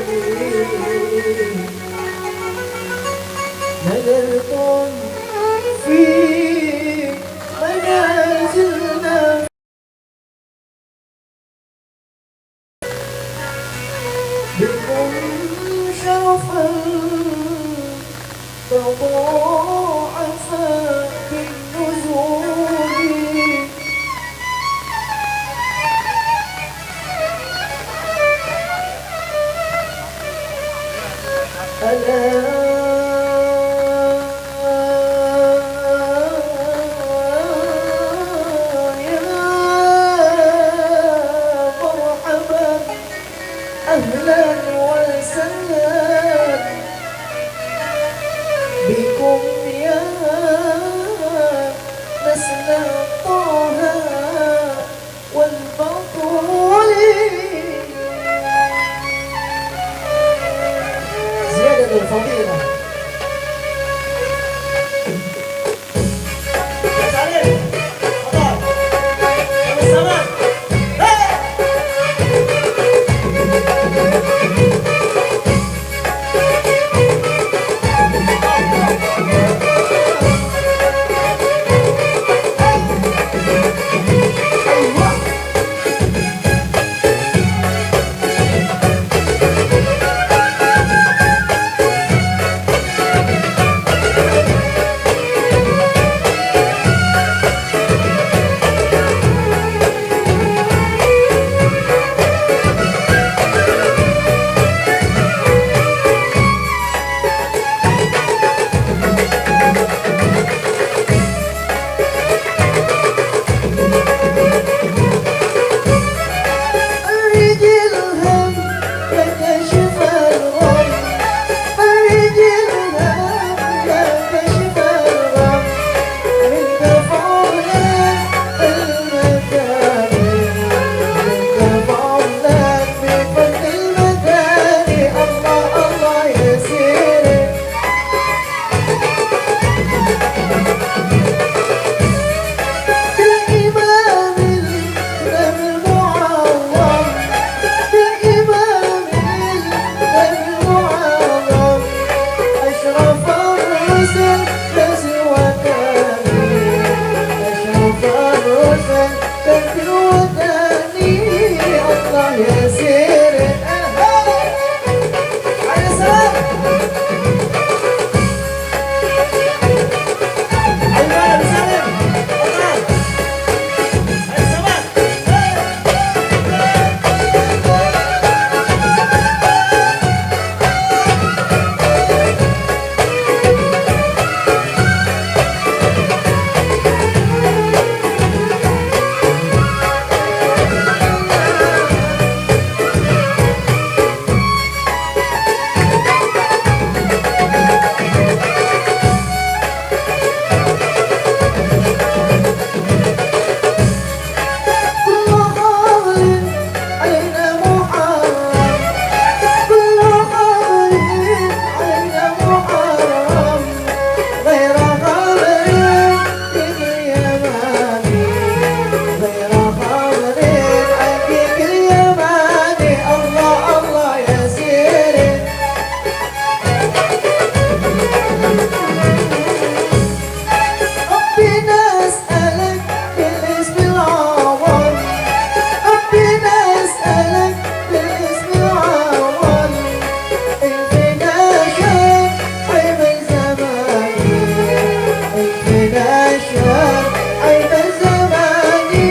شاف عيب زماني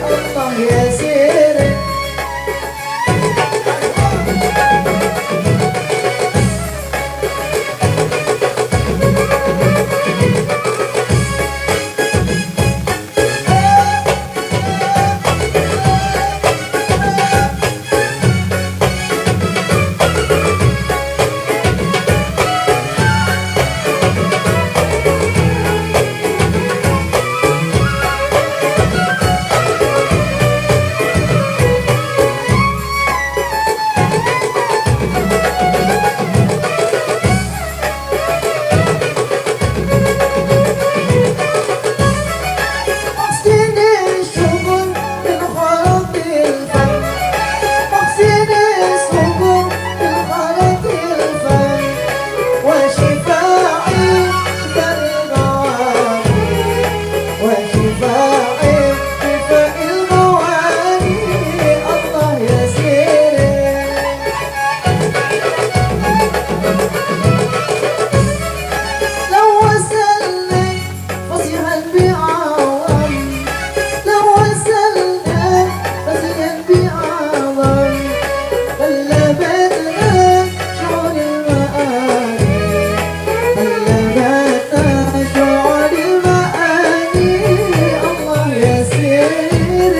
الله يسير محسن الشكر بالخلق الفن محسن الشكر بالخلق الفن وشفاعي بالغواني وشفاعي بفاء المواني الله يسير لو وصلنا فصيحا بعظم لو وصلنا فصيحا بعظم غلبتنا شعور المعاني غلبتنا شعور المعاني الله يسير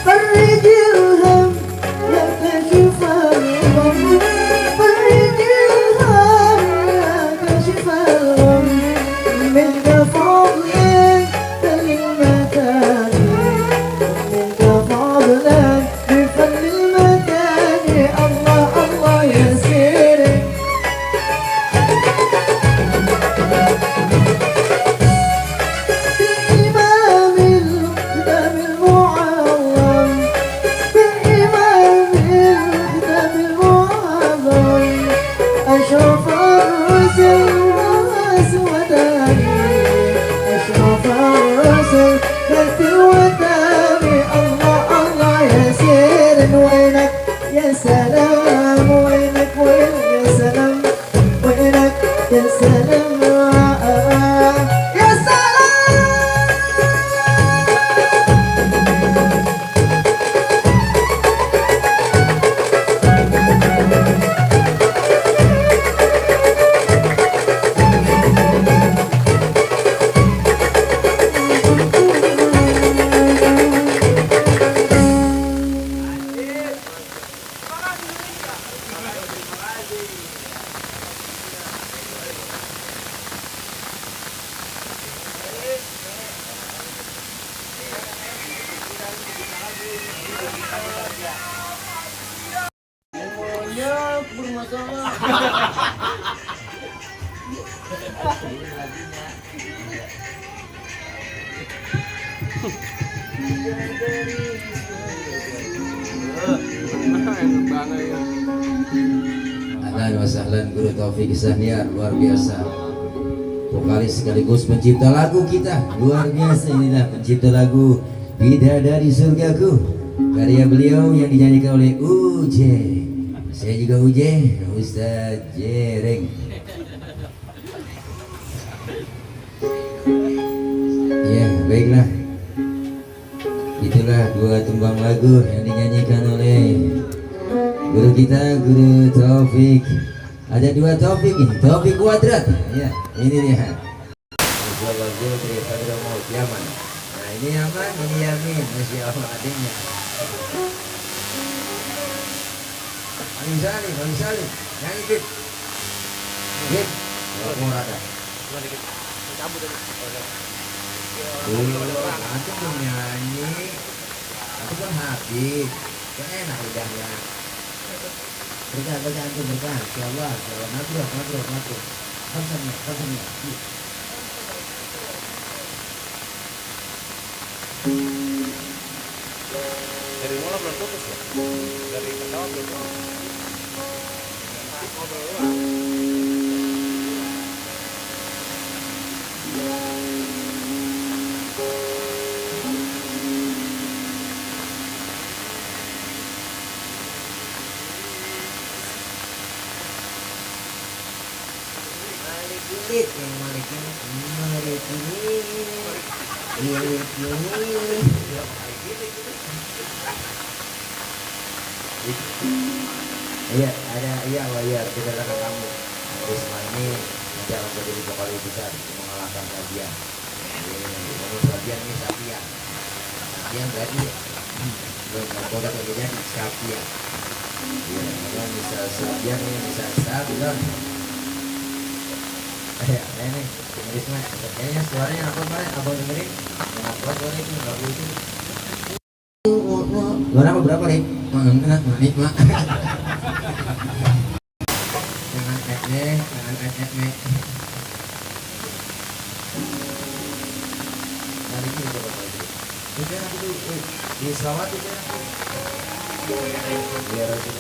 فرج الهم يا كاشف الغم فرج الهم يا كاشف الغم منك فضلا للمكان منك فضلا بفضل المكان الله الله يسير بإمام الكتاب المعظم بإمام الكتاب المعظم أشرف الرسل وأسوداني أشرف الرسل بيت الوداني الله الله يسير وينك يا سلام وينك وين يا سلام وينك يا سلام يا سلام Ahlan wa sahlan Guru Taufik Sahniar, luar biasa. Vokalis sekaligus pencipta lagu kita, luar biasa. Inilah pencipta lagu Bidadari Surgaku, karya beliau yang dinyanyikan oleh Uje. Saya juga Uje, Ustaz Jereng. Ya, baiklah. Itulah dua tumbang lagu yang dinyanyikan oleh guru kita, Guru Taufik. Ada dua Taufik ini, Taufik Kuadrat. Ya, ini dia. Yaman. Nah, ini Yaman, ini Yamin, Masya Allah adiknya. Bang Salim, nyanyi Bib. Bib, mau ada. Nanti dong nyanyi. Aku kan habis. Kan enak lidahnya. Berkah, berkah, antum berkah. Insyaallah, insyaallah. Mabrur, mabrur, mabrur. Kamsahamniyah, kamsahamniyah. Dari mulai belum putus ya? Dari pertama belum putus. Kulit yang Malik ini, Malik ini, Malik ini. Iya, ada iya wayar di dalam kamu. Risma ini nanti akan menjadi vokal besar mengalahkan Sabian. Ngomong Sabian ini Sabian. Sabian berarti belum produk lagi jadi Sabian. Iya, karena bisa Sabian ini bisa Sabian. Ini Risma, kayaknya suaranya apa kemarin abang dengerin? Yang apa suara itu nggak itu? Berapa nih? Enggak, manis mak. Jangan jangan. Tadi itu coba lagi. Itu aku tuh di Selawat itu aku. Biar aja.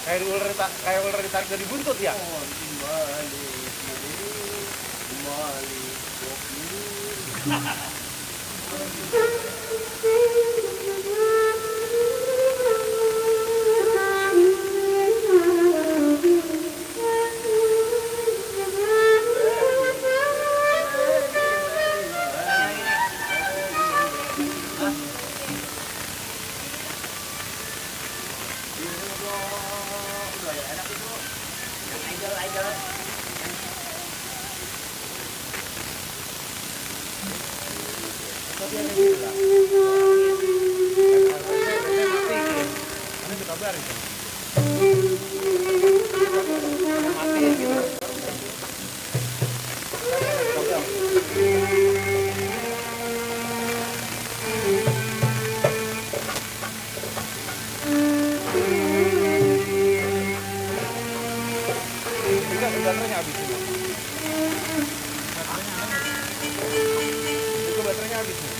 Kayak ular ditarik dari buntut ya. برضاك يا برضاك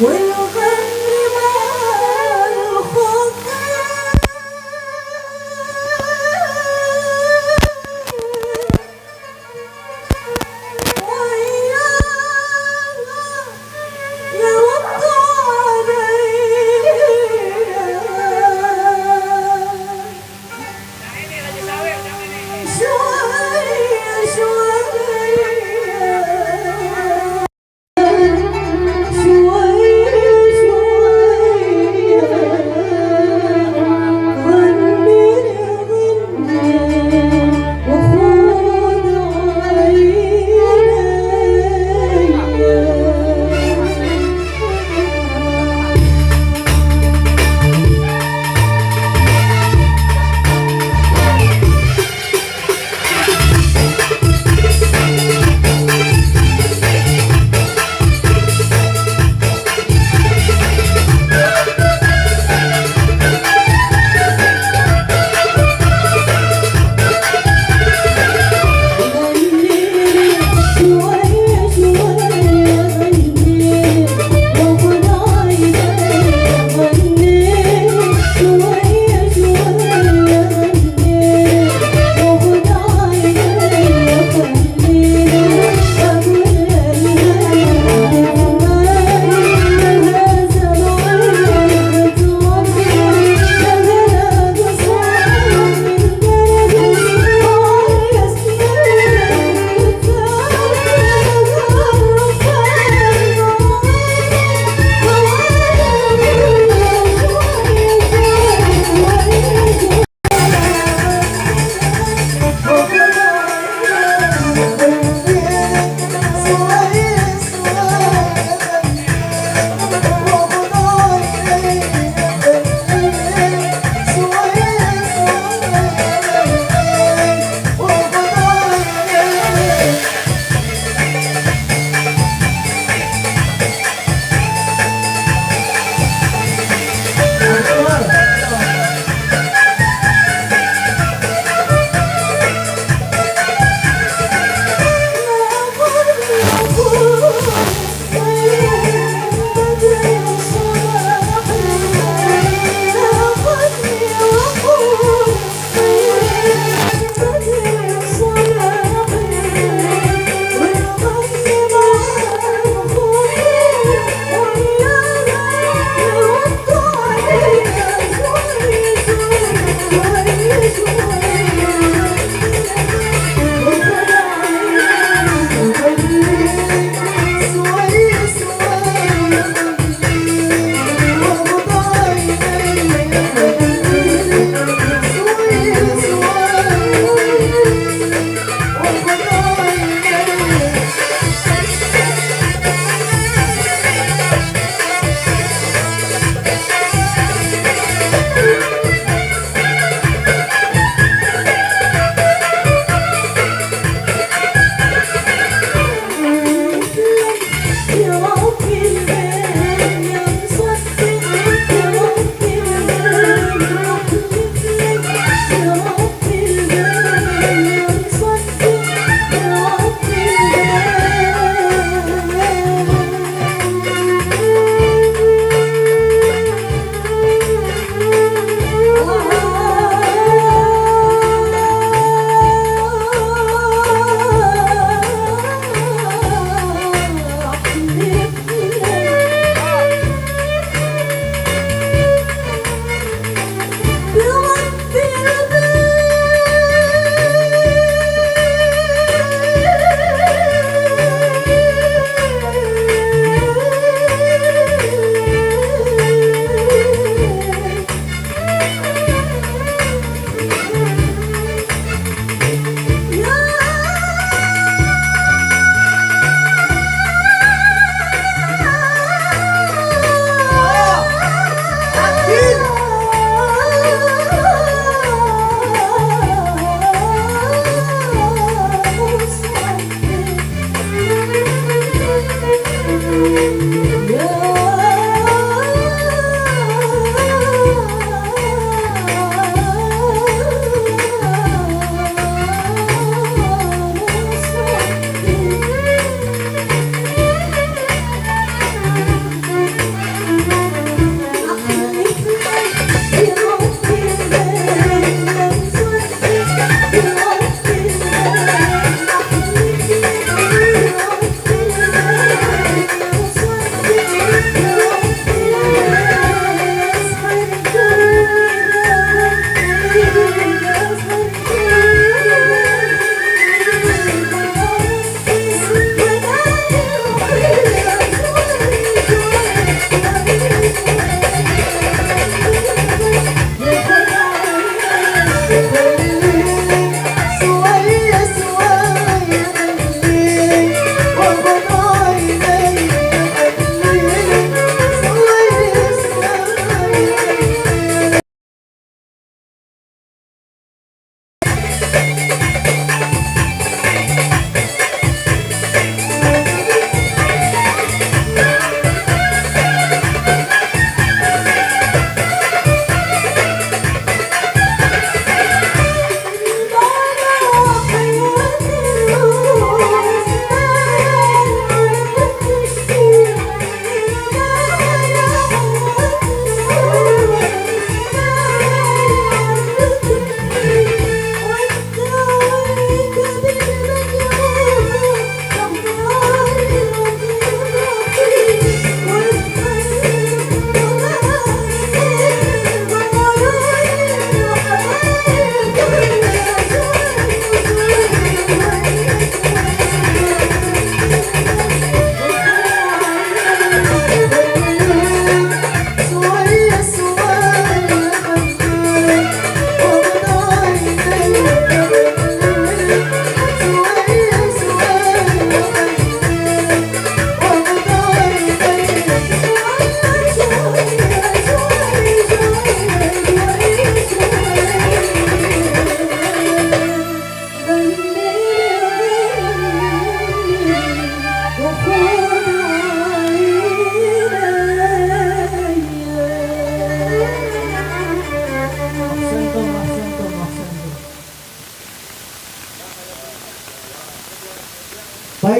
والغم مع الخطا شوية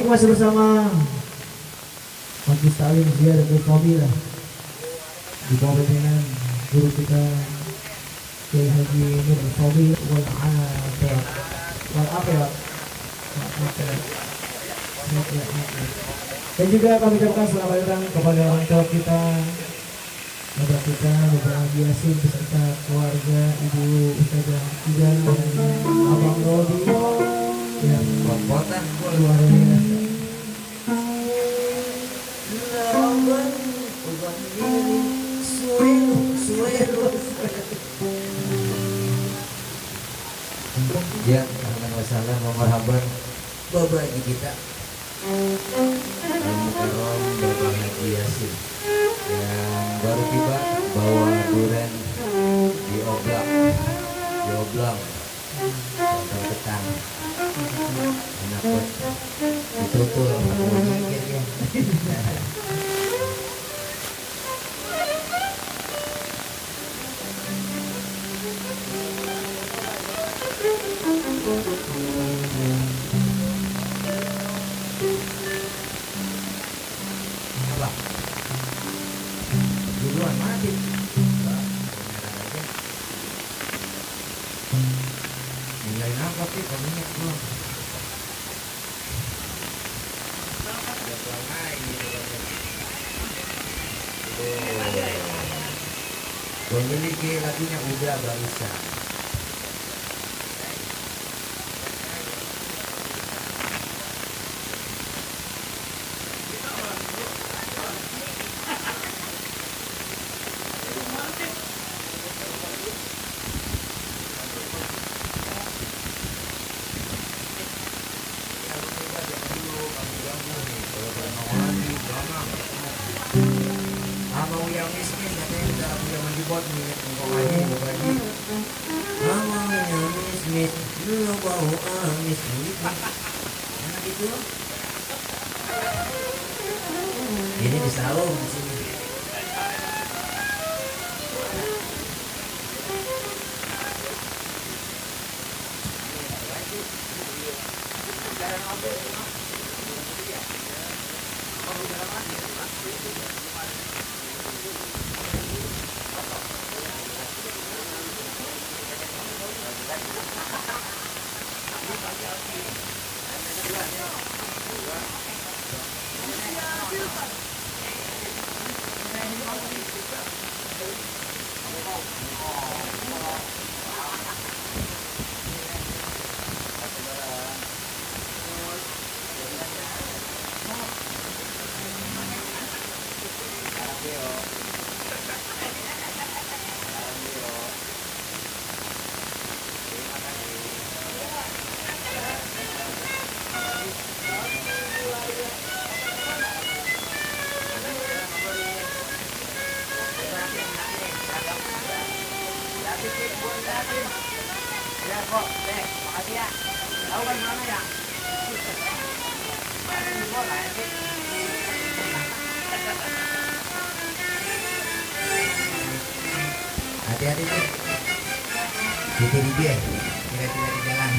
masih bersama Majelis Ta'lim Zia dan Fadilah di bawah pimpinan guru kita Kiai Haji Nur Fadilah wal Afiat. Dan juga kami ucapkan selamat datang kepada orang tua kita, saudara kita, Bapak Haji Yasin beserta keluarga, Ibu Ustazah Ijan dan Abang Rodi yang Kompotan luar biasa. Ya, ahlan wa sahlan wa marhaban Bapak Haji kita Al-Mukarram Bapak Haji Yasin yang baru tiba bawa durian di oblang atau ketang enak banget ditutul ya. Apa? Duluan mati. Nilai apa sih kamu belum? Memiliki lakinya udah bisa. Abang yang miskin katanya udah punya menjibot nih ngomongnya berbagi. Abang yang miskin lu bau amis enak itu. Ini disaum di sini. Hati-hati sih. Jadi dia kira-kira di jalan.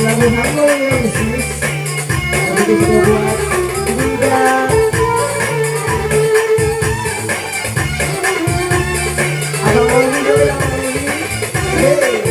lagu Halo Yesus. Lagu itu juga buat Bunda. Abang Oli dulu, Abang Oli. Hey.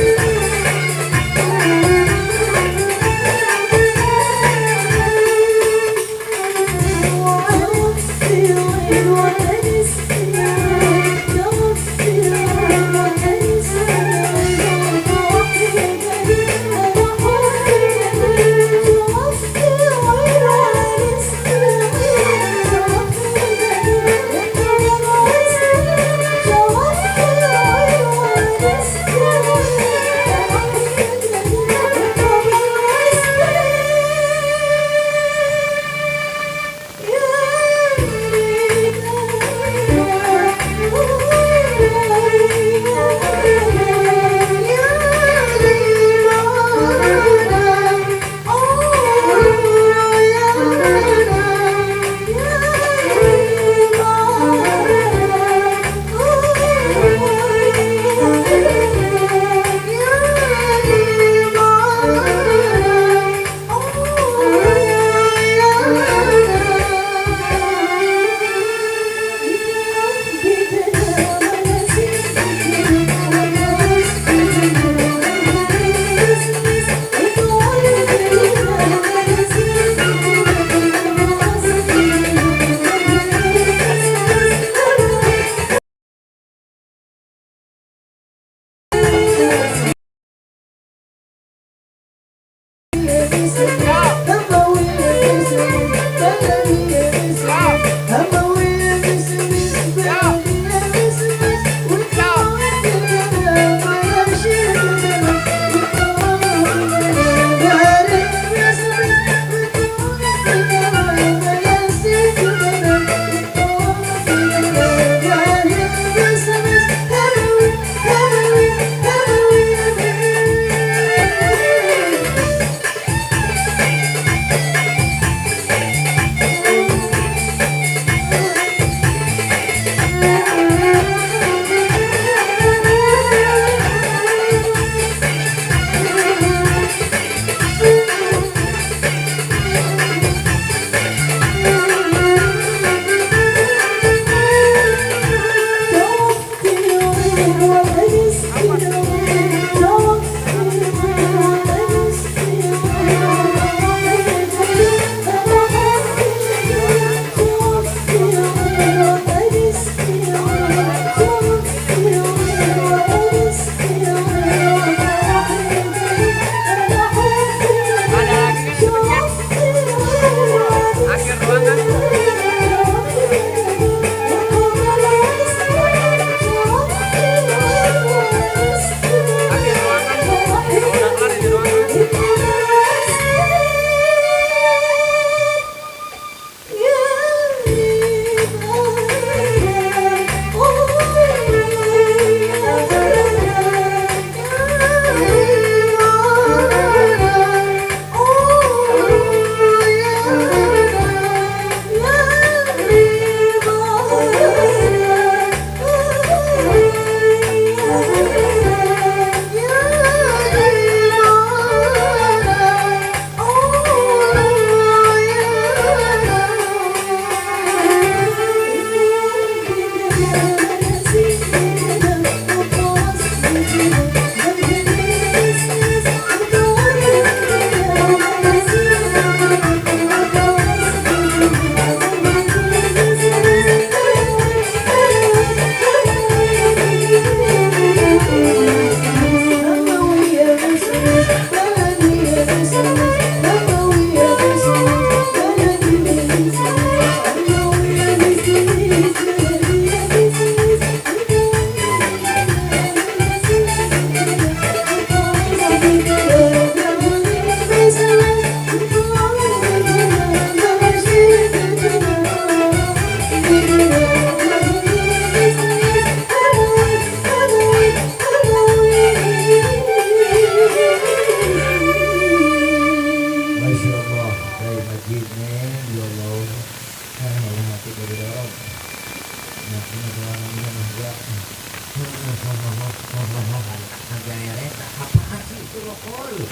Agak ya, apaan sih itu rokok lu?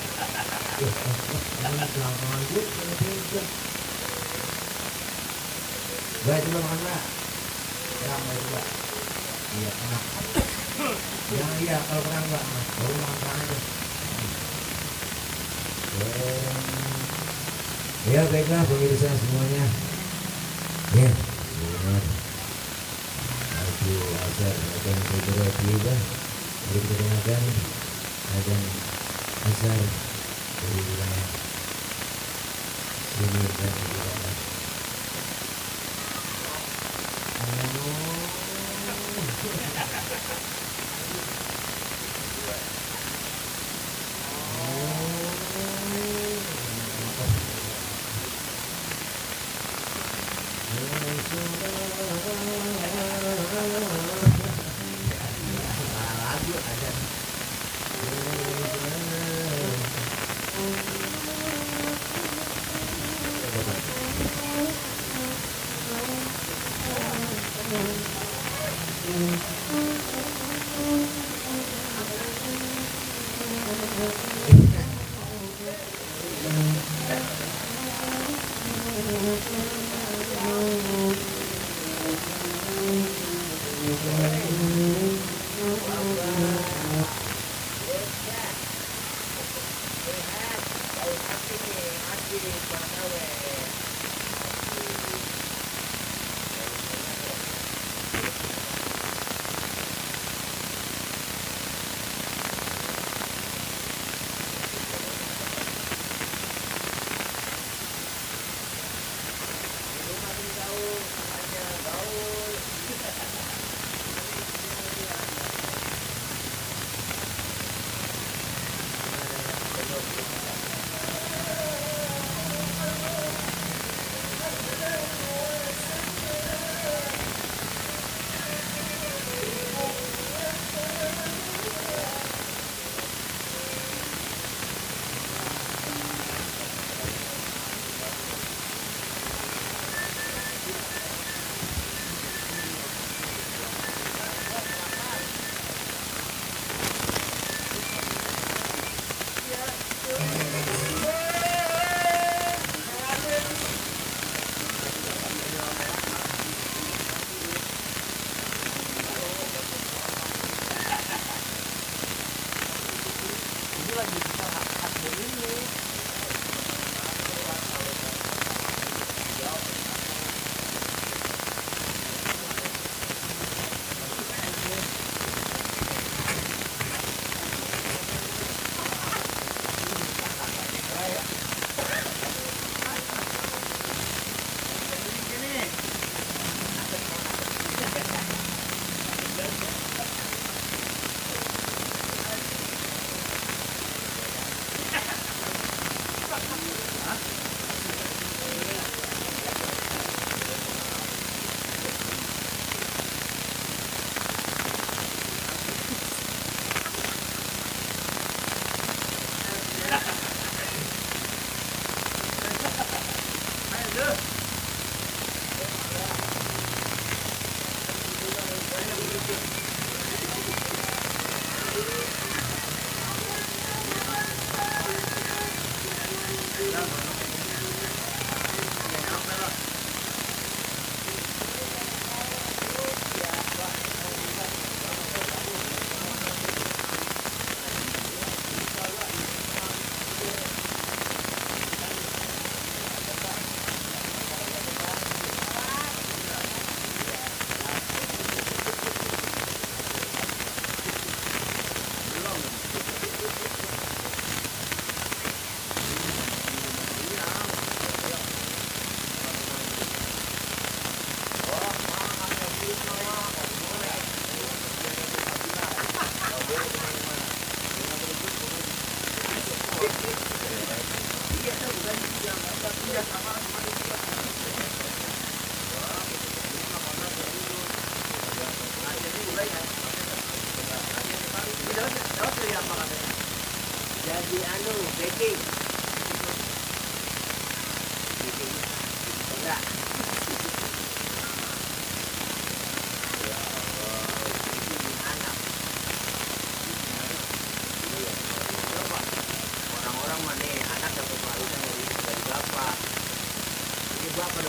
Baik coba makan Mbak. Yang baik Mbak. Iya enak. Yang iya kalau kurang Mbak, baru makan kurang aja. Ya baiklah pemirsa semuanya. Ya, benar. Aku asar akan segera tiba. Mari kita dengarkan azan asar dari wilayah sini dan wilayah.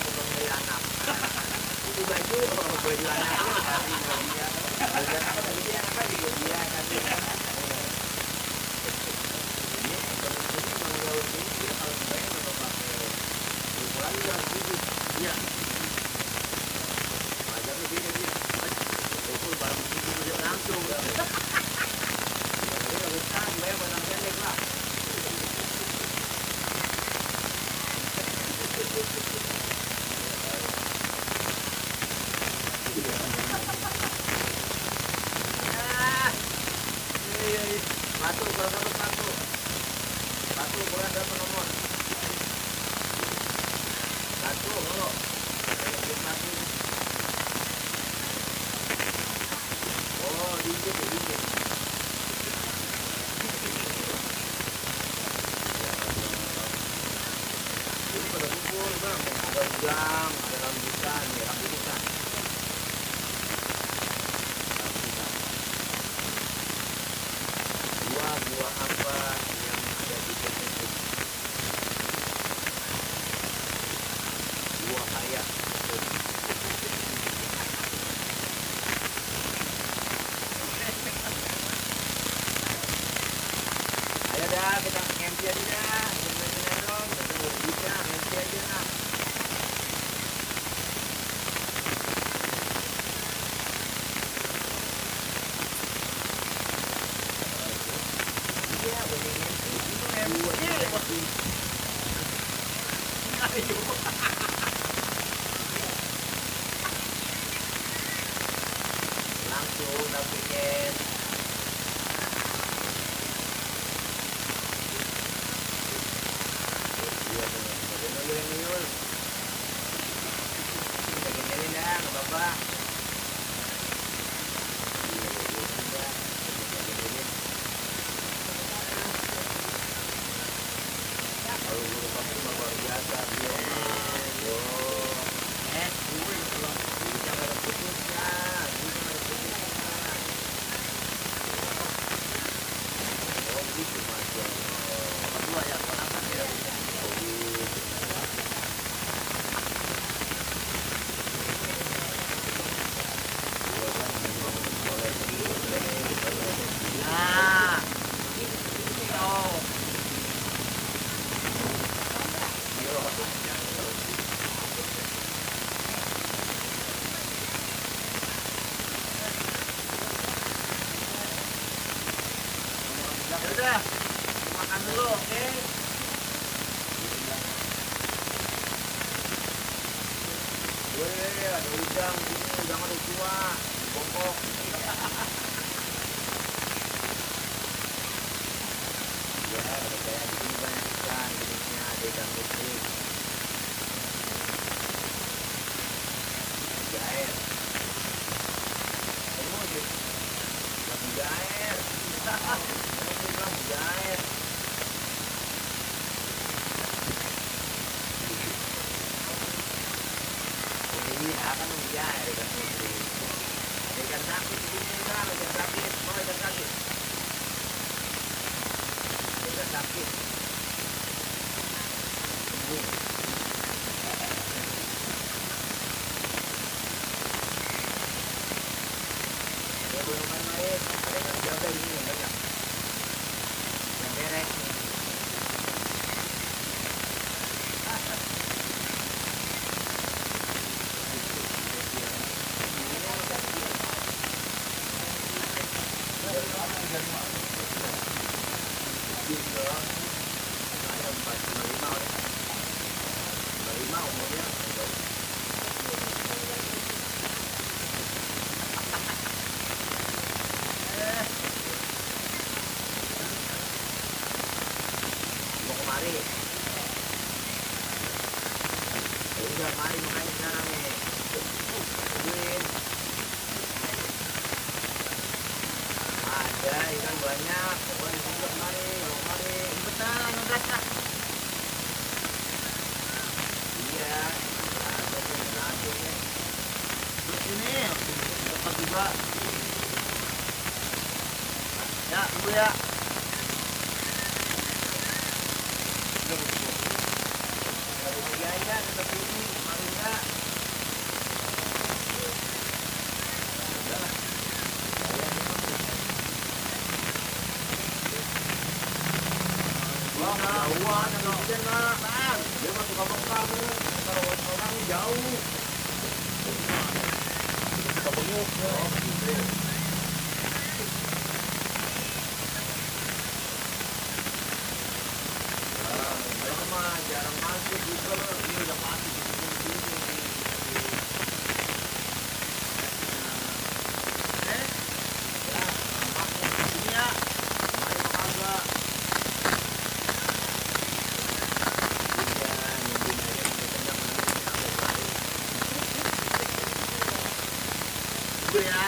potong dari anak. Itu baju anak kasih ke dia. Bagian apa tadi dia apa juga dia kasih. Ini kalau ini dia kalau saya nggak pakai ukuran dia gitu. Iya. Ajarnya dia. Ukur baru dia langsung. Dia nggak bisa, dia menang pendek lah. Satu kurang dapat satu kurang dapat nomor satu lo oh dikit ini pada kumpul bang ada udang ada rambutan ya rambutan buah apa yang ada di sini? Buah kayak ayo dah kita ngempi aja dah sebenarnya dong bisa ngempi aja lah langsung dapetin iya bener kita gini dah nggak apa-apa kalau guru kamu luar biasa dia jangan ada putusnya oh gitu mas dua ya konakan ya oh gitu nah oh udah makan dulu oke ada udang ini udang ada tua bongkok ya ada kayak gini banyak ikan jenisnya ada ikan putih jair semua gitu jair jair ini akan menjair ikan putih ikan sakit di sini kan ikan sakit mau ikan sakit ini ya belum main ada ikan jaga di sini banyak yang beres ada 455 umurnya mau kemari udah mari makanya sekarang nih tungguin ada ikan banyak pokoknya juga kemari betul ngegas lah iya ada tuh nih terus ini dapat juga ya tunggu ya dari aja tetap ini kemarin kalau hujan mah dia mah suka bongkar tuh. Kalau orang jauh. Suka benguk. Oh, gitu. Mereka mah jarang masuk juga. Ini udah masuk di sini. Ya, nampaknya di sini ya. Mari kagak. Gue ya.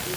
Ya,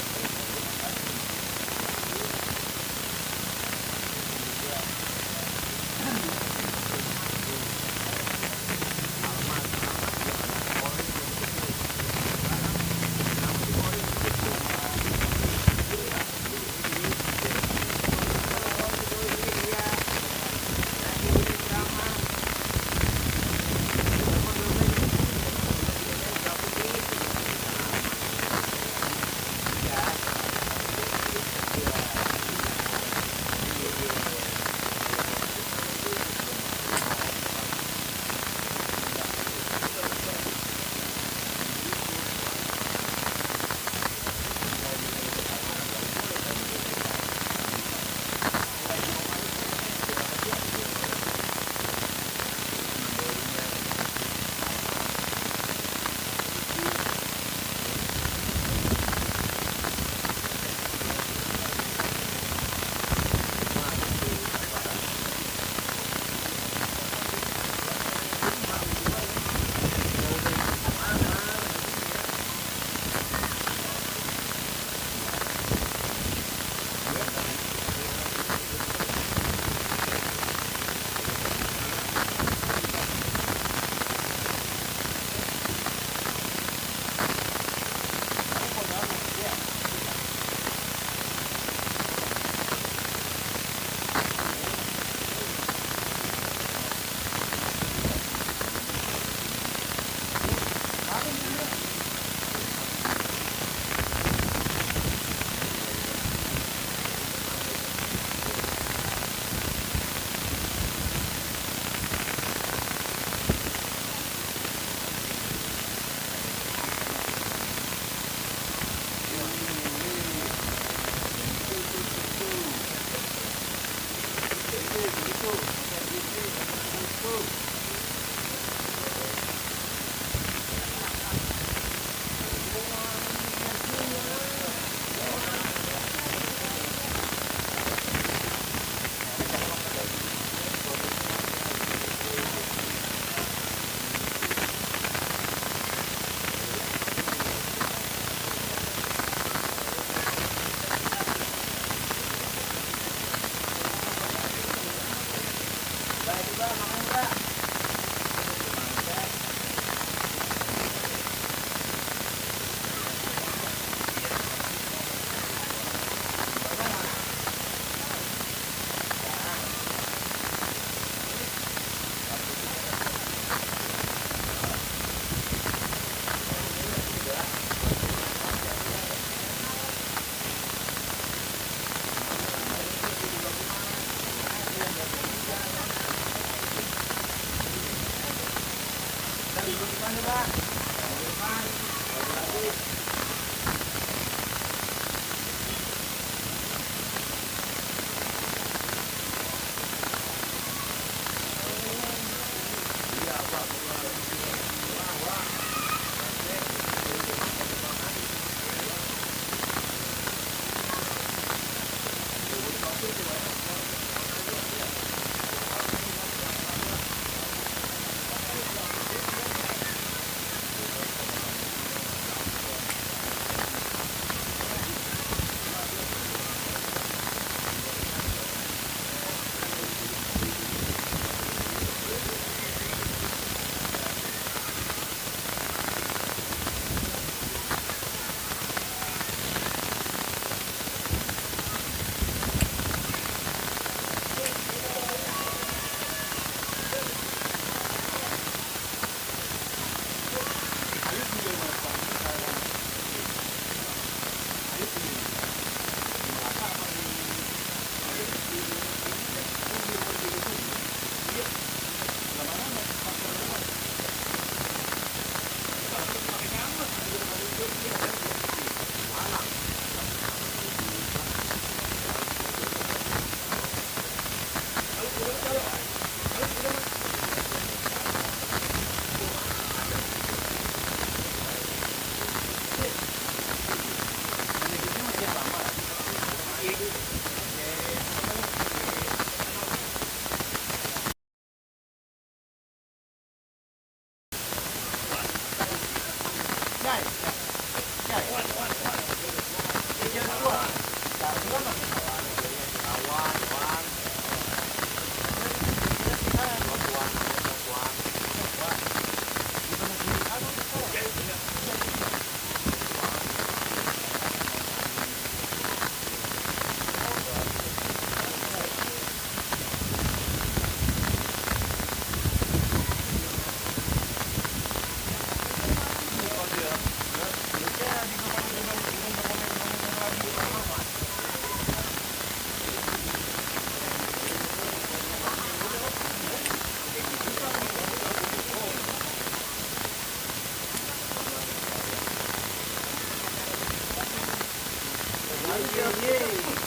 Thank you.